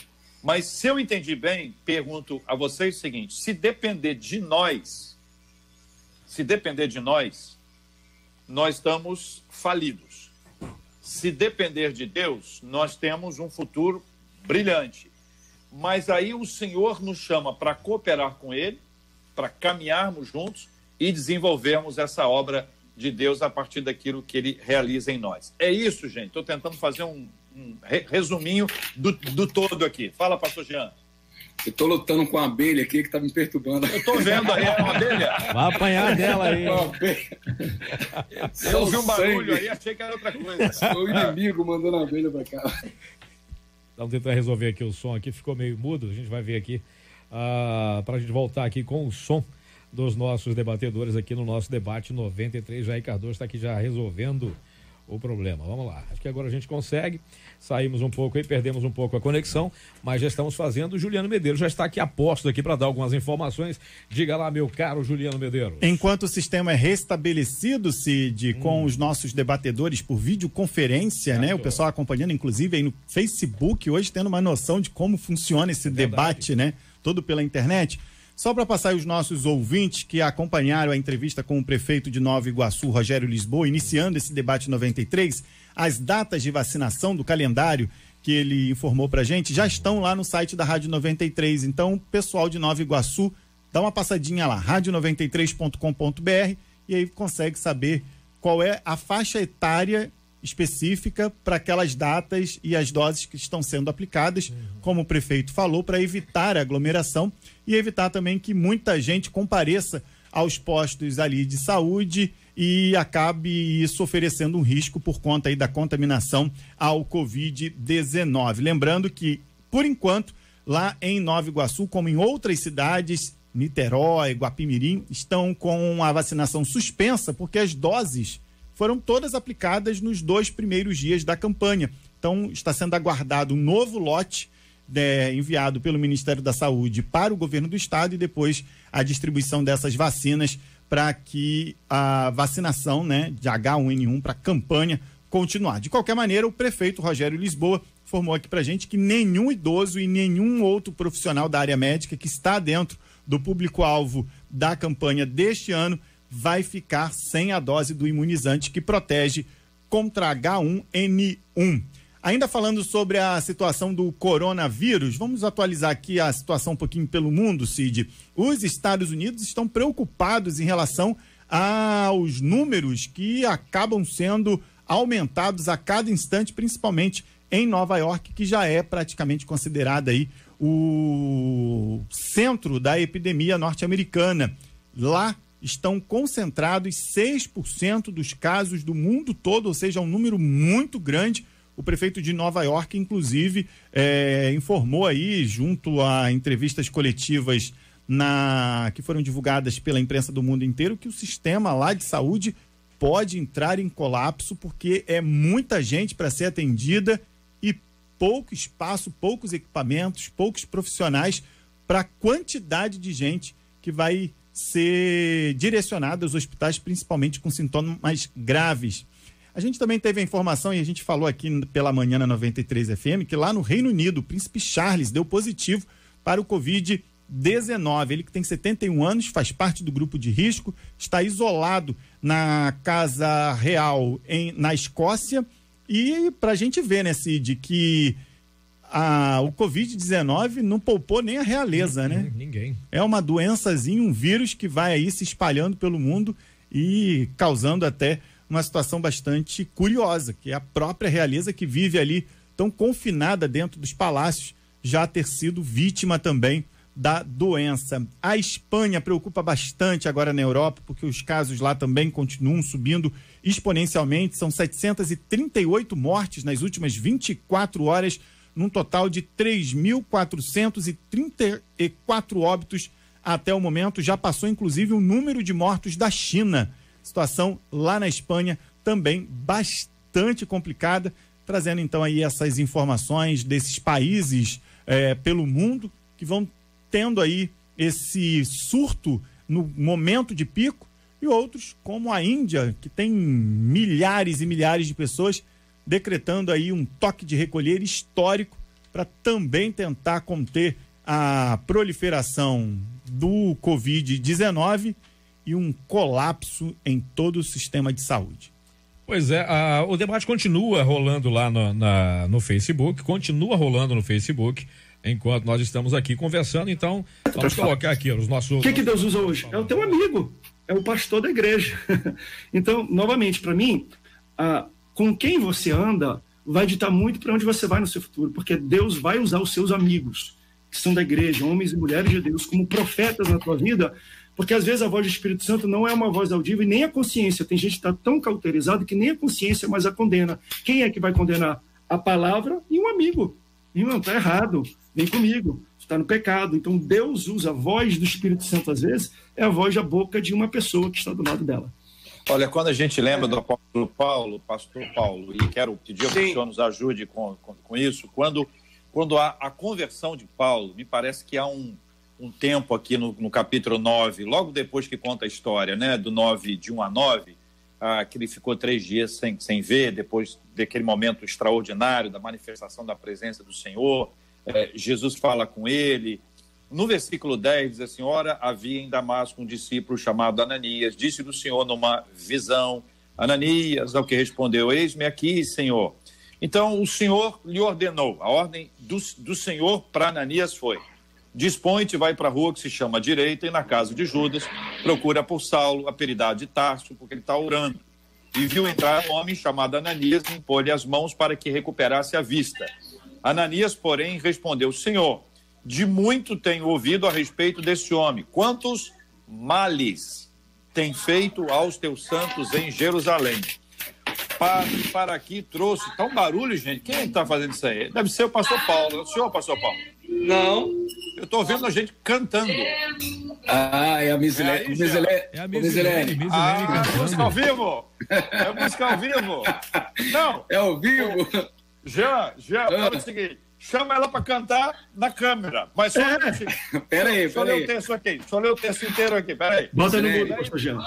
Mas se eu entendi bem, pergunto a vocês o seguinte: se depender de nós, nós estamos falidos. Se depender de Deus, nós temos um futuro brilhante. Mas aí o Senhor nos chama para cooperar com Ele, para caminharmos juntos e desenvolvermos essa obra de Deus a partir daquilo que Ele realiza em nós. É isso, gente. Estou tentando fazer um resuminho do todo aqui. Fala, pastor Jean. Eu estou lutando com a abelha aqui que está me perturbando. Eu estou vendo aí uma abelha. Vai apanhar dela aí. Eu ouvi um barulho aí, achei que era outra coisa. O inimigo mandando a abelha para cá. Vamos tentar resolver aqui o som aqui, ficou meio mudo, a gente vai ver aqui, para a gente voltar aqui com o som dos nossos debatedores aqui no nosso debate 93. Jair Cardoso está aqui já resolvendo o problema. Vamos lá, acho que agora a gente consegue. Saímos um pouco aí, perdemos um pouco a conexão, mas já estamos fazendo. O Juliano Medeiros já está aqui a posto aqui para dar algumas informações. Diga lá, meu caro Juliano Medeiros. Enquanto o sistema é restabelecido, Cid, com os nossos debatedores por videoconferência, né? O pessoal acompanhando, inclusive, aí no Facebook, hoje tendo uma noção de como funciona esse debate, né? Todo pela internet. Só para passar os nossos ouvintes que acompanharam a entrevista com o prefeito de Nova Iguaçu, Rogério Lisboa, iniciando esse debate 93, as datas de vacinação do calendário que ele informou para a gente já estão lá no site da Rádio 93. Então, pessoal de Nova Iguaçu, dá uma passadinha lá, radio93.com.br, e aí consegue saber qual é a faixa etária específica para aquelas datas e as doses que estão sendo aplicadas, como o prefeito falou, para evitar a aglomeração e evitar também que muita gente compareça aos postos ali de saúde e acabe isso oferecendo um risco por conta aí da contaminação ao Covid-19. Lembrando que, por enquanto, lá em Nova Iguaçu, como em outras cidades, Niterói, Guapimirim, estão com a vacinação suspensa porque as doses foram todas aplicadas nos 2 primeiros dias da campanha. Então, está sendo aguardado um novo lote enviado pelo Ministério da Saúde para o governo do estado e depois a distribuição dessas vacinas para que a vacinação, né, de H1N1 para a campanha continuar. De qualquer maneira, o prefeito Rogério Lisboa informou aqui pra gente que nenhum idoso e nenhum outro profissional da área médica que está dentro do público-alvo da campanha deste ano vai ficar sem a dose do imunizante que protege contra H1N1. Ainda falando sobre a situação do coronavírus, vamos atualizar aqui a situação um pouquinho pelo mundo, Cid. Os Estados Unidos estão preocupados em relação aos números que acabam sendo aumentados a cada instante, principalmente em Nova York, que já é praticamente considerada aí o centro da epidemia norte-americana. Lá estão concentrados 6% dos casos do mundo todo, ou seja, um número muito grande. O prefeito de Nova York, inclusive, informou aí, junto a entrevistas coletivas que foram divulgadas pela imprensa do mundo inteiro, que o sistema lá de saúde pode entrar em colapso, porque é muita gente para ser atendida e pouco espaço, poucos equipamentos, poucos profissionais para a quantidade de gente que vai ser direcionada aos hospitais, principalmente com sintomas graves. A gente também teve a informação, e a gente falou aqui pela manhã na 93 FM, que lá no Reino Unido, o príncipe Charles deu positivo para o Covid-19. Ele que tem 71 anos, faz parte do grupo de risco, está isolado na Casa Real na Escócia. E para a gente ver, né, Cid, que o Covid-19 não poupou nem a realeza, né? Ninguém. É uma doençazinha, um vírus que vai aí se espalhando pelo mundo e causando até uma situação bastante curiosa, que é a própria realeza que vive ali tão confinada dentro dos palácios, já ter sido vítima também da doença. A Espanha preocupa bastante agora na Europa, porque os casos lá também continuam subindo exponencialmente. São 738 mortes nas últimas 24 horas, num total de 3.434 óbitos até o momento. Já passou, inclusive, o número de mortos da China. Situação lá na Espanha também bastante complicada, trazendo então aí essas informações desses países pelo mundo que vão tendo aí esse surto no momento de pico, e outros como a Índia, que tem milhares e milhares de pessoas, decretando aí um toque de recolher histórico para também tentar conter a proliferação do Covid-19 e um colapso em todo o sistema de saúde. Pois é, o debate continua rolando lá no Facebook, enquanto nós estamos aqui conversando. Então, vamos colocar aqui os nossos... O que Deus usa hoje? É o teu amigo, é o pastor da igreja. Então, novamente, para mim, com quem você anda vai ditar muito para onde você vai no seu futuro, porque Deus vai usar os seus amigos, que são da igreja, homens e mulheres de Deus, como profetas na tua vida, porque às vezes a voz do Espírito Santo não é uma voz audível e nem a consciência. Tem gente que está tão cauterizada que nem a consciência mais a condena. Quem é que vai condenar? A palavra e um amigo. Irmão, está errado, vem comigo, está no pecado. Então Deus usa a voz do Espírito Santo, às vezes, é a voz da boca de uma pessoa que está do lado dela. Olha, quando a gente lembra do apóstolo Paulo, pastor Paulo, e quero pedir que o senhor nos ajude com isso, quando há a conversão de Paulo, me parece que há um tempo aqui no capítulo 9, logo depois que conta a história, né, do 9, de 1 a 9, que ele ficou 3 dias sem ver, depois daquele momento extraordinário da manifestação da presença do Senhor. Jesus fala com ele. No versículo 10 diz assim: ora, havia em Damasco um discípulo chamado Ananias, disse do Senhor numa visão: Ananias, ao que respondeu: eis-me aqui, Senhor. Então o Senhor lhe ordenou, a ordem do Senhor para Ananias foi: dispõe-te, vai para a rua que se chama Direita, e na casa de Judas procura por Saulo, apelidado de Tarso, porque ele está orando. E viu entrar um homem chamado Ananias e impôs-lhe as mãos para que recuperasse a vista. Ananias, porém, respondeu: Senhor, de muito tenho ouvido a respeito desse homem. Quantos males tem feito aos teus santos em Jerusalém? Para aqui trouxe... Tá um barulho, gente. Quem está fazendo isso aí? Deve ser o pastor Paulo. É o senhor, pastor Paulo? Não. Eu estou vendo a gente cantando. É a Misilene. É a Misilene. Música ao vivo? É música ao vivo? Não. É ao vivo? Jean, fala o seguinte. chama ela para cantar na câmera. Mas só Peraí. Deixa eu ler o texto aqui. Deixa eu ler o texto inteiro aqui. Peraí. Bota no mudo, pastor Jean.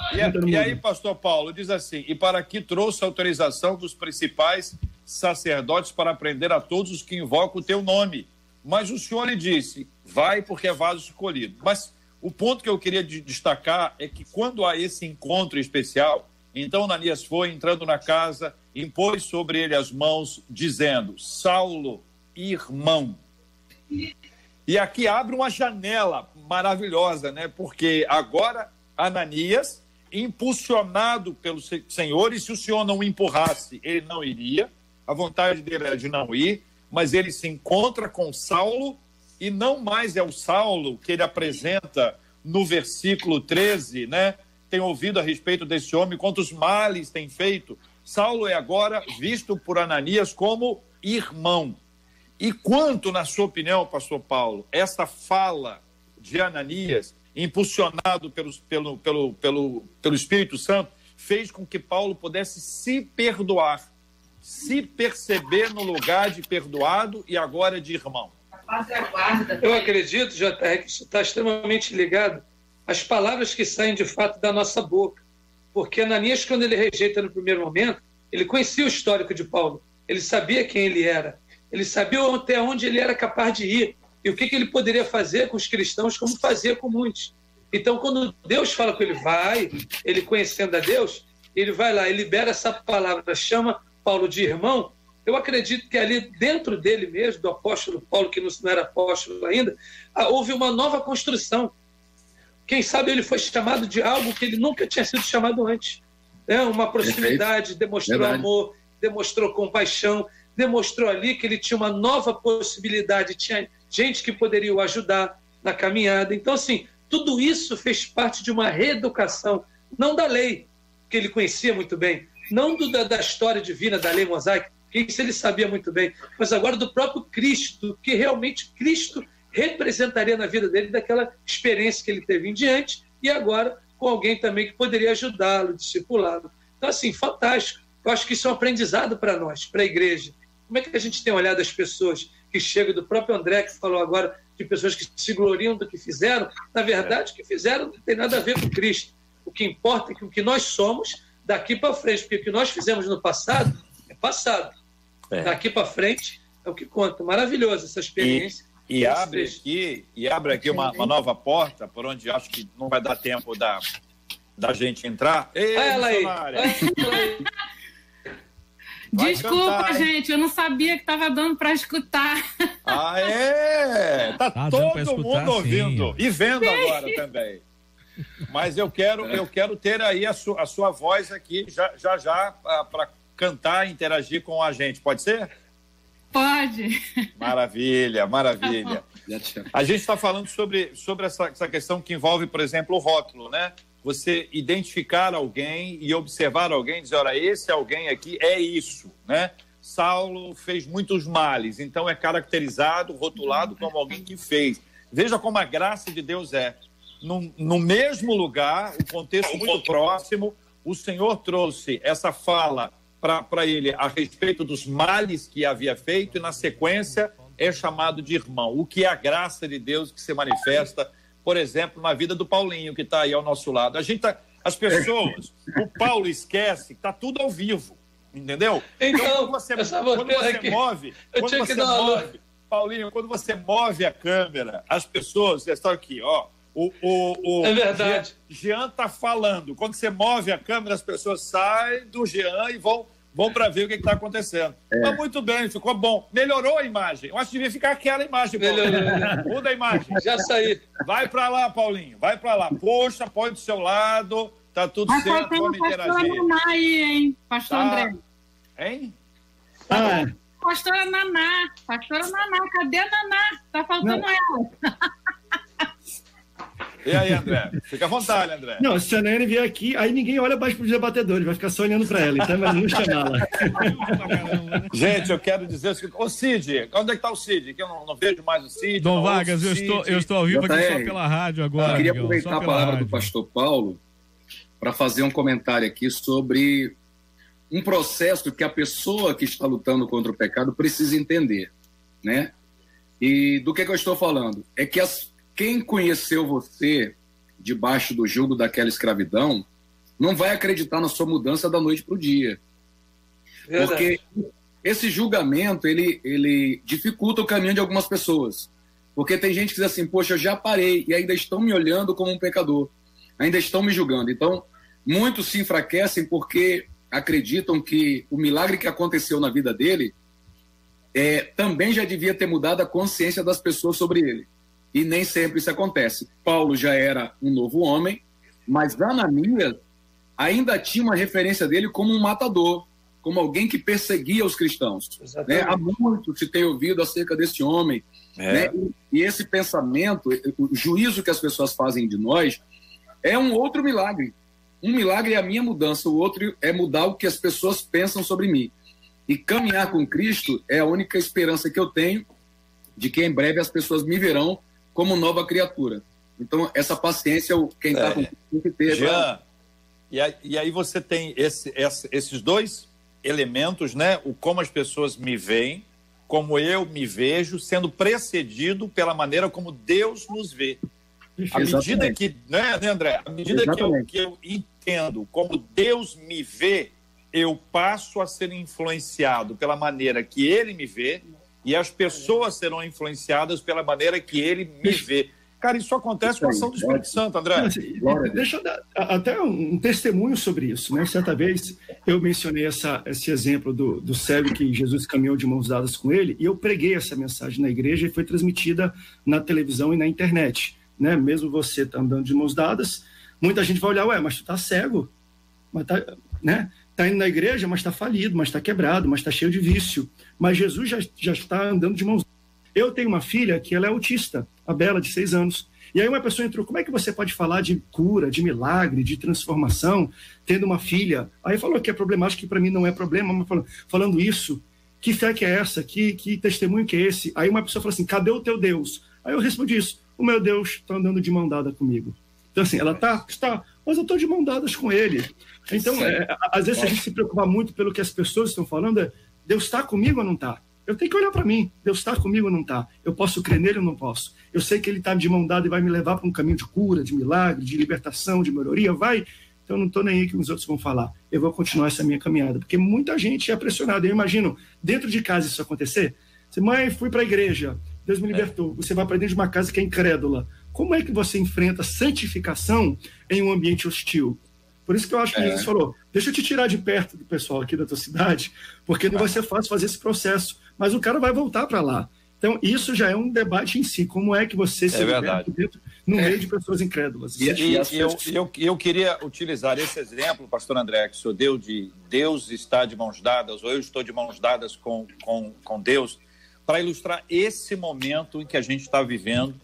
E aí, pastor Paulo, diz assim: e para que trouxe a autorização dos principais sacerdotes para prender a todos os que invocam o teu nome. Mas o senhor lhe disse, vai porque é vaso escolhido. Mas o ponto que eu queria destacar é que quando há esse encontro especial, então Ananias foi entrando na casa, impôs sobre ele as mãos, dizendo, Saulo, irmão. E aqui abre uma janela maravilhosa, né? Porque agora Ananias, impulsionado pelo Senhor, e se o Senhor não o empurrasse, ele não iria, a vontade dele era de não ir, mas ele se encontra com Saulo, e não mais é o Saulo que ele apresenta no versículo 13, né? Tem ouvido a respeito desse homem, quantos males tem feito. Saulo é agora visto por Ananias como irmão. E quanto, na sua opinião, pastor Paulo, essa fala de Ananias, impulsionado pelo Espírito Santo, fez com que Paulo pudesse se perdoar, se perceber no lugar de perdoado e agora de irmão? Eu acredito, JR, que isso está extremamente ligado às palavras que saem de fato da nossa boca. Porque Ananias, quando ele rejeita no primeiro momento, ele conhecia o histórico de Paulo, ele sabia quem ele era, ele sabia até onde ele era capaz de ir e o que ele poderia fazer com os cristãos, como fazia com muitos. Então, quando Deus fala com ele, vai, ele conhecendo a Deus, ele vai lá e libera essa palavra, chama Paulo de irmão. Eu acredito que ali dentro dele mesmo, do apóstolo Paulo, que não era apóstolo ainda, houve uma nova construção. Quem sabe ele foi chamado de algo que ele nunca tinha sido chamado antes. Uma proximidade, demonstrou amor, demonstrou compaixão, demonstrou ali que ele tinha uma nova possibilidade, tinha gente que poderia o ajudar na caminhada. Então, assim, tudo isso fez parte de uma reeducação, não da lei, que ele conhecia muito bem, não da história divina, da lei mosaica, que isso ele sabia muito bem, mas agora do próprio Cristo, que realmente Cristo representaria na vida dele, daquela experiência que ele teve em diante, e agora com alguém também que poderia ajudá-lo, discipulá-lo. Então, assim, fantástico. Eu acho que isso é um aprendizado para nós, para a igreja. Como é que a gente tem olhado as pessoas que chegam, do próprio André, que falou agora, de pessoas que se gloriam do que fizeram? Na verdade, o que fizeram não tem nada a ver com Cristo. O que importa é que o que nós somos daqui para frente, porque o que nós fizemos no passado é passado. Daqui para frente é o que conta. Maravilhoso essa experiência. E abre aqui uma nova porta, por onde acho que não vai dar tempo da gente entrar. Ei, ela aí. Desculpa, gente, eu não sabia que estava dando para escutar. Ah, é? Tá todo mundo ouvindo. Sim. E vendo agora também. Mas eu quero ter aí a sua voz aqui já para cantar e interagir com a gente. Pode ser? Pode. Maravilha, maravilha. A gente está falando sobre essa questão que envolve, por exemplo, o rótulo, né? Você identificar alguém e observar alguém e dizer, olha, esse alguém aqui é isso, né? Saulo fez muitos males, então é caracterizado, rotulado como alguém que fez. Veja como a graça de Deus é. No mesmo lugar, o contexto muito próximo, o Senhor trouxe essa fala para ele a respeito dos males que havia feito e, na sequência, é chamado de irmão. O que é a graça de Deus que se manifesta, por exemplo, na vida do Paulinho, que está aí ao nosso lado. As pessoas, o Paulo esquece que está tudo ao vivo, entendeu? Então, Paulinho, quando você move a câmera, as pessoas estão aqui, ó. É verdade. Jean está falando. Quando você move a câmera, as pessoas saem do Jean e vão para ver o que está acontecendo. Mas muito bem, ficou bom. Melhorou a imagem. Eu acho que devia ficar aquela imagem. Muda a imagem. Já saí. Vai para lá, Paulinho. Vai para lá. Poxa, põe do seu lado. Tá tudo certo. Vamos interagir. Pastora Naná aí, hein? Pastor André. Hein? Pastora Naná. Pastora Naná. Cadê a Naná? Tá faltando ela. E aí, André? Fica à vontade, André. Não, se a Nayane vier aqui, aí ninguém olha mais para os debatedores, vai ficar só olhando para ela, então vai não chamá-la. Gente, eu quero dizer... Ô, Cid, onde é que está o Cid? Que eu não vejo mais o Cid. Dom Vargas, eu estou ao vivo aqui só pela rádio agora. Eu queria aproveitar a palavra do pastor Paulo para fazer um comentário aqui sobre um processo que a pessoa que está lutando contra o pecado precisa entender, né? E do que eu estou falando? É que quem conheceu você debaixo do jugo daquela escravidão não vai acreditar na sua mudança da noite para o dia. Verdade. Porque esse julgamento, ele dificulta o caminho de algumas pessoas. Porque tem gente que diz assim, poxa, eu já parei e ainda estão me olhando como um pecador. Ainda estão me julgando. Então, muitos se enfraquecem porque acreditam que o milagre que aconteceu na vida dele também já devia ter mudado a consciência das pessoas sobre ele. E nem sempre isso acontece. Paulo já era um novo homem, mas Ananias ainda tinha uma referência dele como um matador, como alguém que perseguia os cristãos. Né? Há muito se tem ouvido acerca desse homem. Né? E esse pensamento, o juízo que as pessoas fazem de nós, é um outro milagre. Um milagre é a minha mudança, o outro é mudar o que as pessoas pensam sobre mim. E caminhar com Cristo é a única esperança que eu tenho de que em breve as pessoas me verão como nova criatura. Então, essa paciência, quem está com Cristo tem que ter. Jean, e aí você tem esses dois elementos, né? O como as pessoas me veem, como eu me vejo, sendo precedido pela maneira como Deus nos vê. À medida que, né, André? À medida que eu entendo como Deus me vê, eu passo a ser influenciado pela maneira que Ele me vê e as pessoas serão influenciadas pela maneira que Ele me vê. Cara, isso acontece com a ação do Espírito Santo, André. Deixa eu dar até um testemunho sobre isso, né? Certa vez eu mencionei esse exemplo do cego que Jesus caminhou de mãos dadas com ele, e eu preguei essa mensagem na igreja e foi transmitida na televisão e na internet, né? Mesmo você tá andando de mãos dadas, muita gente vai olhar, mas tu tá cego, mas tá, né? Tá indo na igreja, mas tá falido, mas tá quebrado, mas tá cheio de vício. Mas Jesus já está andando de mãos dadas. Eu tenho uma filha que ela é autista, a Bela, de 6 anos. E aí uma pessoa entrou, como é que você pode falar de cura, de milagre, de transformação, tendo uma filha? Aí falou que é problemático, que para mim não é problema, mas falando isso, que fé que é essa? Que testemunho que é esse? Aí uma pessoa falou assim, cadê o teu Deus? Aí eu respondi isso, o meu Deus está andando de mão dada comigo. Então assim, ela está, mas eu estou de mão dadas com ele. Então, às vezes a gente se preocupa muito pelo que as pessoas estão falando, Deus está comigo ou não está? Eu tenho que olhar para mim. Deus está comigo ou não está? Eu posso crer nele ou não posso? Eu sei que ele está de mão dada e vai me levar para um caminho de cura, de milagre, de libertação, de melhoria. Vai. Então, eu não estou nem aí que os outros vão falar. Eu vou continuar essa minha caminhada. Porque muita gente é pressionada. Eu imagino, dentro de casa isso acontecer. Você, mãe, fui para a igreja. Deus me libertou. Você vai para dentro de uma casa que é incrédula. Como é que você enfrenta santificação em um ambiente hostil? Por isso que eu acho que Jesus falou, deixa eu te tirar de perto do pessoal aqui da tua cidade, porque não vai ser fácil fazer esse processo. Mas o cara vai voltar para lá. Então, isso já é um debate em si. Como é que você se liberta dentro, no meio de pessoas incrédulas? Eu queria utilizar esse exemplo, pastor André, que o senhor deu de Deus está de mãos dadas, ou eu estou de mãos dadas com Deus, para ilustrar esse momento em que a gente está vivendo,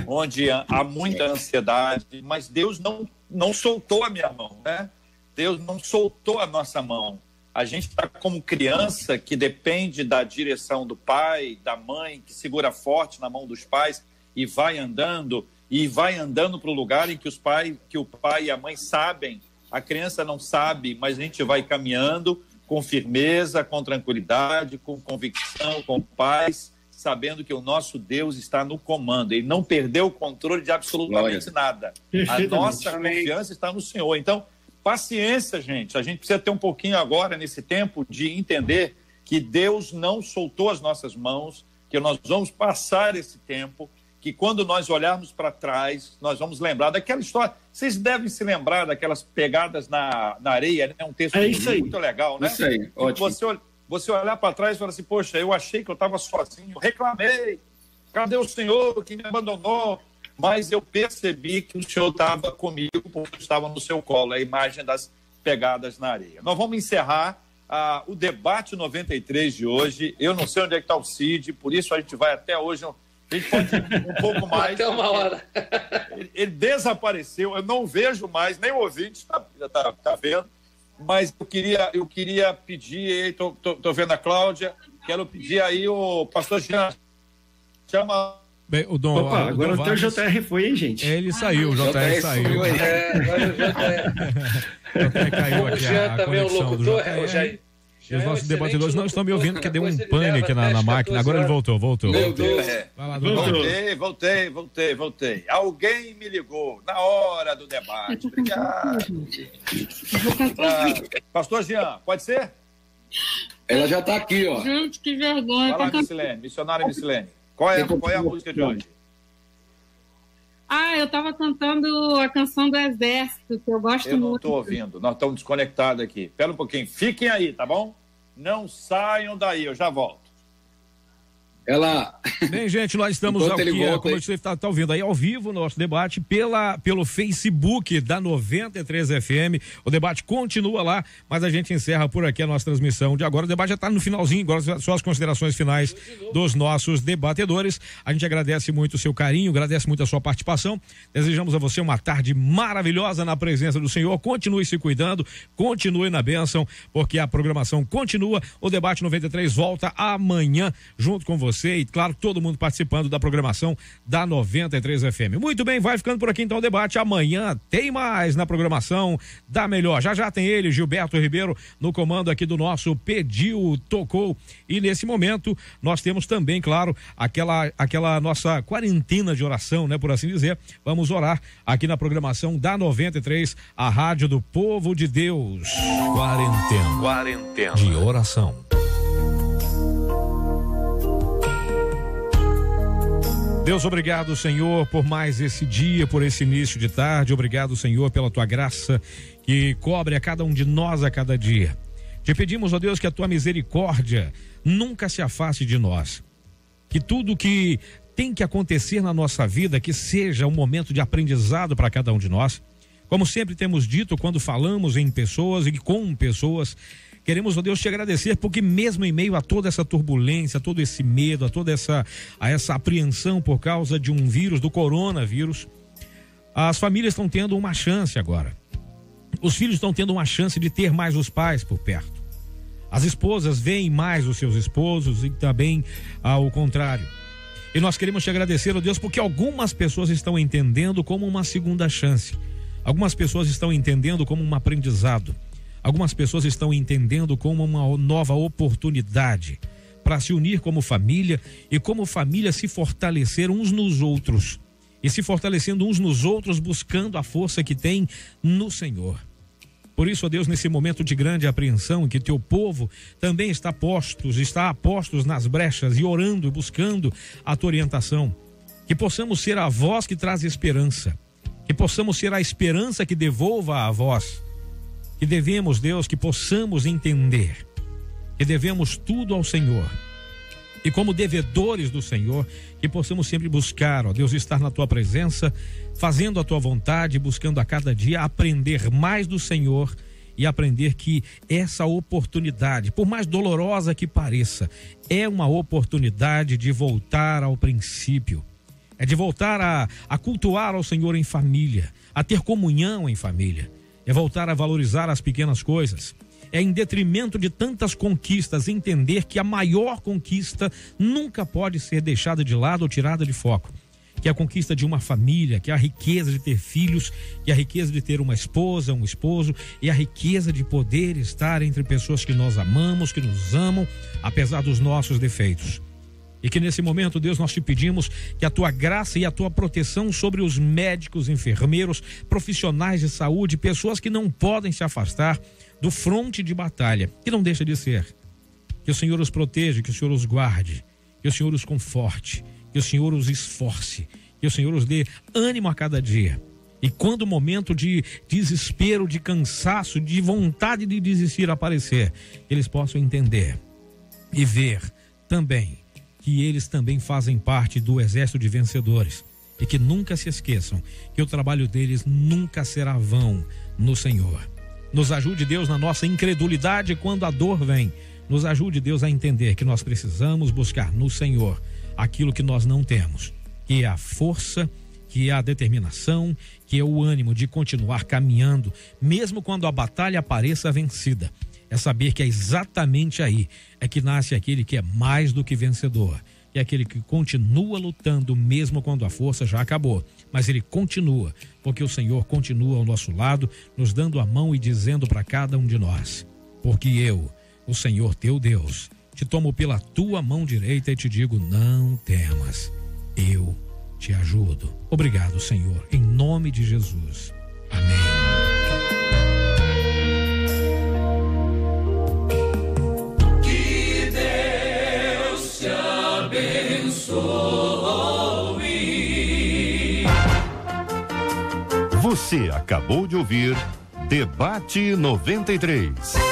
onde há muita ansiedade, mas Deus não soltou a minha mão, né? Deus não soltou a nossa mão. A gente está como criança que depende da direção do pai, da mãe, que segura forte na mão dos pais e vai andando para o lugar em que o pai e a mãe sabem. A criança não sabe, mas a gente vai caminhando com firmeza, com tranquilidade, com convicção, com paz, sabendo que o nosso Deus está no comando. Ele não perdeu o controle de absolutamente nada. A nossa confiança está no Senhor. Então, paciência, gente. A gente precisa ter um pouquinho agora, nesse tempo, de entender que Deus não soltou as nossas mãos, que nós vamos passar esse tempo, que quando nós olharmos para trás, nós vamos lembrar daquela história. Vocês devem se lembrar daquelas pegadas na areia, né? Um texto muito legal, né? Isso aí, ótimo. Você olhar para trás e falar assim, poxa, eu achei que eu estava sozinho, reclamei, cadê o Senhor que me abandonou? Mas eu percebi que o Senhor estava comigo porque estava no seu colo, a imagem das pegadas na areia. Nós vamos encerrar o debate 93 de hoje. Eu não sei onde é que está o Cid, por isso a gente vai até hoje, a gente pode ir um pouco mais. Até uma hora. Ele desapareceu, eu não vejo mais, nem o ouvinte está vendo, mas eu queria pedir, estou vendo a Cláudia, quero pedir aí o pastor Jean, chama... Bem, o Dom, Opa, agora o teu JR foi, hein, gente? Ele saiu, o JR saiu. Agora o JR. JR caiu aqui, o Jean também é o locutor, E os nossos debatedores não estão me ouvindo, porque deu um pane aqui na máquina. Agora ele voltou. Meu Deus. Voltei. Alguém me ligou na hora do debate. Obrigado. Pastor Jean, pode ser? Ela já está aqui, ó. Gente, que vergonha. Vai lá, Missilene, missionária Missilene. Qual é a música de hoje? Eu estava cantando a canção do Exército, que eu gosto muito. Eu não estou ouvindo, nós estamos desconectados aqui. Espera um pouquinho, fiquem aí, tá bom? Não saiam daí, eu já volto. Bem, gente, nós estamos aqui, como você está ouvindo aí, ao vivo, nosso debate pelo Facebook da 93 FM. O debate continua lá, mas a gente encerra por aqui a nossa transmissão de agora. O debate já está no finalzinho, agora só as considerações finais dos nossos debatedores. A gente agradece muito o seu carinho, agradece muito a sua participação. Desejamos a você uma tarde maravilhosa na presença do Senhor. Continue se cuidando, continue na bênção, porque a programação continua. O debate 93 volta amanhã junto com você. E, claro, todo mundo participando da programação da 93 FM. Muito bem, vai ficando por aqui então o debate. Amanhã tem mais na programação da melhor. Já tem ele, Gilberto Ribeiro, no comando aqui do nosso Pediu, Tocou. E nesse momento nós temos também, claro, aquela nossa quarentena de oração, né, por assim dizer. Vamos orar aqui na programação da 93, a Rádio do Povo de Deus. Quarentena de oração. Deus, obrigado, Senhor, por mais esse dia, por esse início de tarde. Obrigado, Senhor, pela tua graça que cobre a cada um de nós a cada dia. Te pedimos, ó Deus, que a tua misericórdia nunca se afaste de nós. Que tudo que tem que acontecer na nossa vida, que seja um momento de aprendizado para cada um de nós. Como sempre temos dito quando falamos em pessoas e com pessoas, queremos, ó Deus, te agradecer porque mesmo em meio a toda essa turbulência, a todo esse medo, a toda essa apreensão por causa de um vírus, do coronavírus, as famílias estão tendo uma chance agora. Os filhos estão tendo uma chance de ter mais os pais por perto. As esposas veem mais os seus esposos e também ao contrário. E nós queremos te agradecer, ó Deus, porque algumas pessoas estão entendendo como uma segunda chance. Algumas pessoas estão entendendo como um aprendizado. Algumas pessoas estão entendendo como uma nova oportunidade para se unir como família e como família se fortalecer uns nos outros. E se fortalecendo uns nos outros, buscando a força que tem no Senhor. Por isso, ó Deus, nesse momento de grande apreensão, em que teu povo também está a postos nas brechas e orando e buscando a tua orientação. Que possamos ser a voz que traz esperança. Que possamos ser a esperança que devolva a voz. Que devemos, Deus, que possamos entender que devemos tudo ao Senhor. E como devedores do Senhor, que possamos sempre buscar, ó Deus, estar na tua presença, fazendo a tua vontade, buscando a cada dia aprender mais do Senhor e aprender que essa oportunidade, por mais dolorosa que pareça, é uma oportunidade de voltar ao princípio. É de voltar a cultuar ao Senhor em família, a ter comunhão em família. É voltar a valorizar as pequenas coisas. É em detrimento de tantas conquistas entender que a maior conquista nunca pode ser deixada de lado ou tirada de foco. Que é a conquista de uma família, que é a riqueza de ter filhos, que é a riqueza de ter uma esposa, um esposo, e a riqueza de poder estar entre pessoas que nós amamos, que nos amam, apesar dos nossos defeitos. E que nesse momento, Deus, nós te pedimos que a tua graça e a tua proteção sobre os médicos, enfermeiros, profissionais de saúde, pessoas que não podem se afastar do fronte de batalha, que não deixa de ser. Que o Senhor os proteja, que o Senhor os guarde, que o Senhor os conforte, que o Senhor os esforce, que o Senhor os dê ânimo a cada dia. E quando o momento de desespero, de cansaço, de vontade de desistir aparecer, eles possam entender e ver também que eles também fazem parte do exército de vencedores e que nunca se esqueçam que o trabalho deles nunca será vão no Senhor. Nos ajude, Deus, na nossa incredulidade quando a dor vem. Nos ajude, Deus, a entender que nós precisamos buscar no Senhor aquilo que nós não temos, que é a força, que é a determinação, que é o ânimo de continuar caminhando, mesmo quando a batalha pareça vencida. É saber que é exatamente aí é que nasce aquele que é mais do que vencedor, que é aquele que continua lutando mesmo quando a força já acabou, mas ele continua, porque o Senhor continua ao nosso lado, nos dando a mão e dizendo para cada um de nós: porque eu, o Senhor teu Deus, te tomo pela tua mão direita e te digo: não temas, eu te ajudo. Obrigado, Senhor, em nome de Jesus. Amém. Que Deus te abençoe. Você acabou de ouvir Debate 93.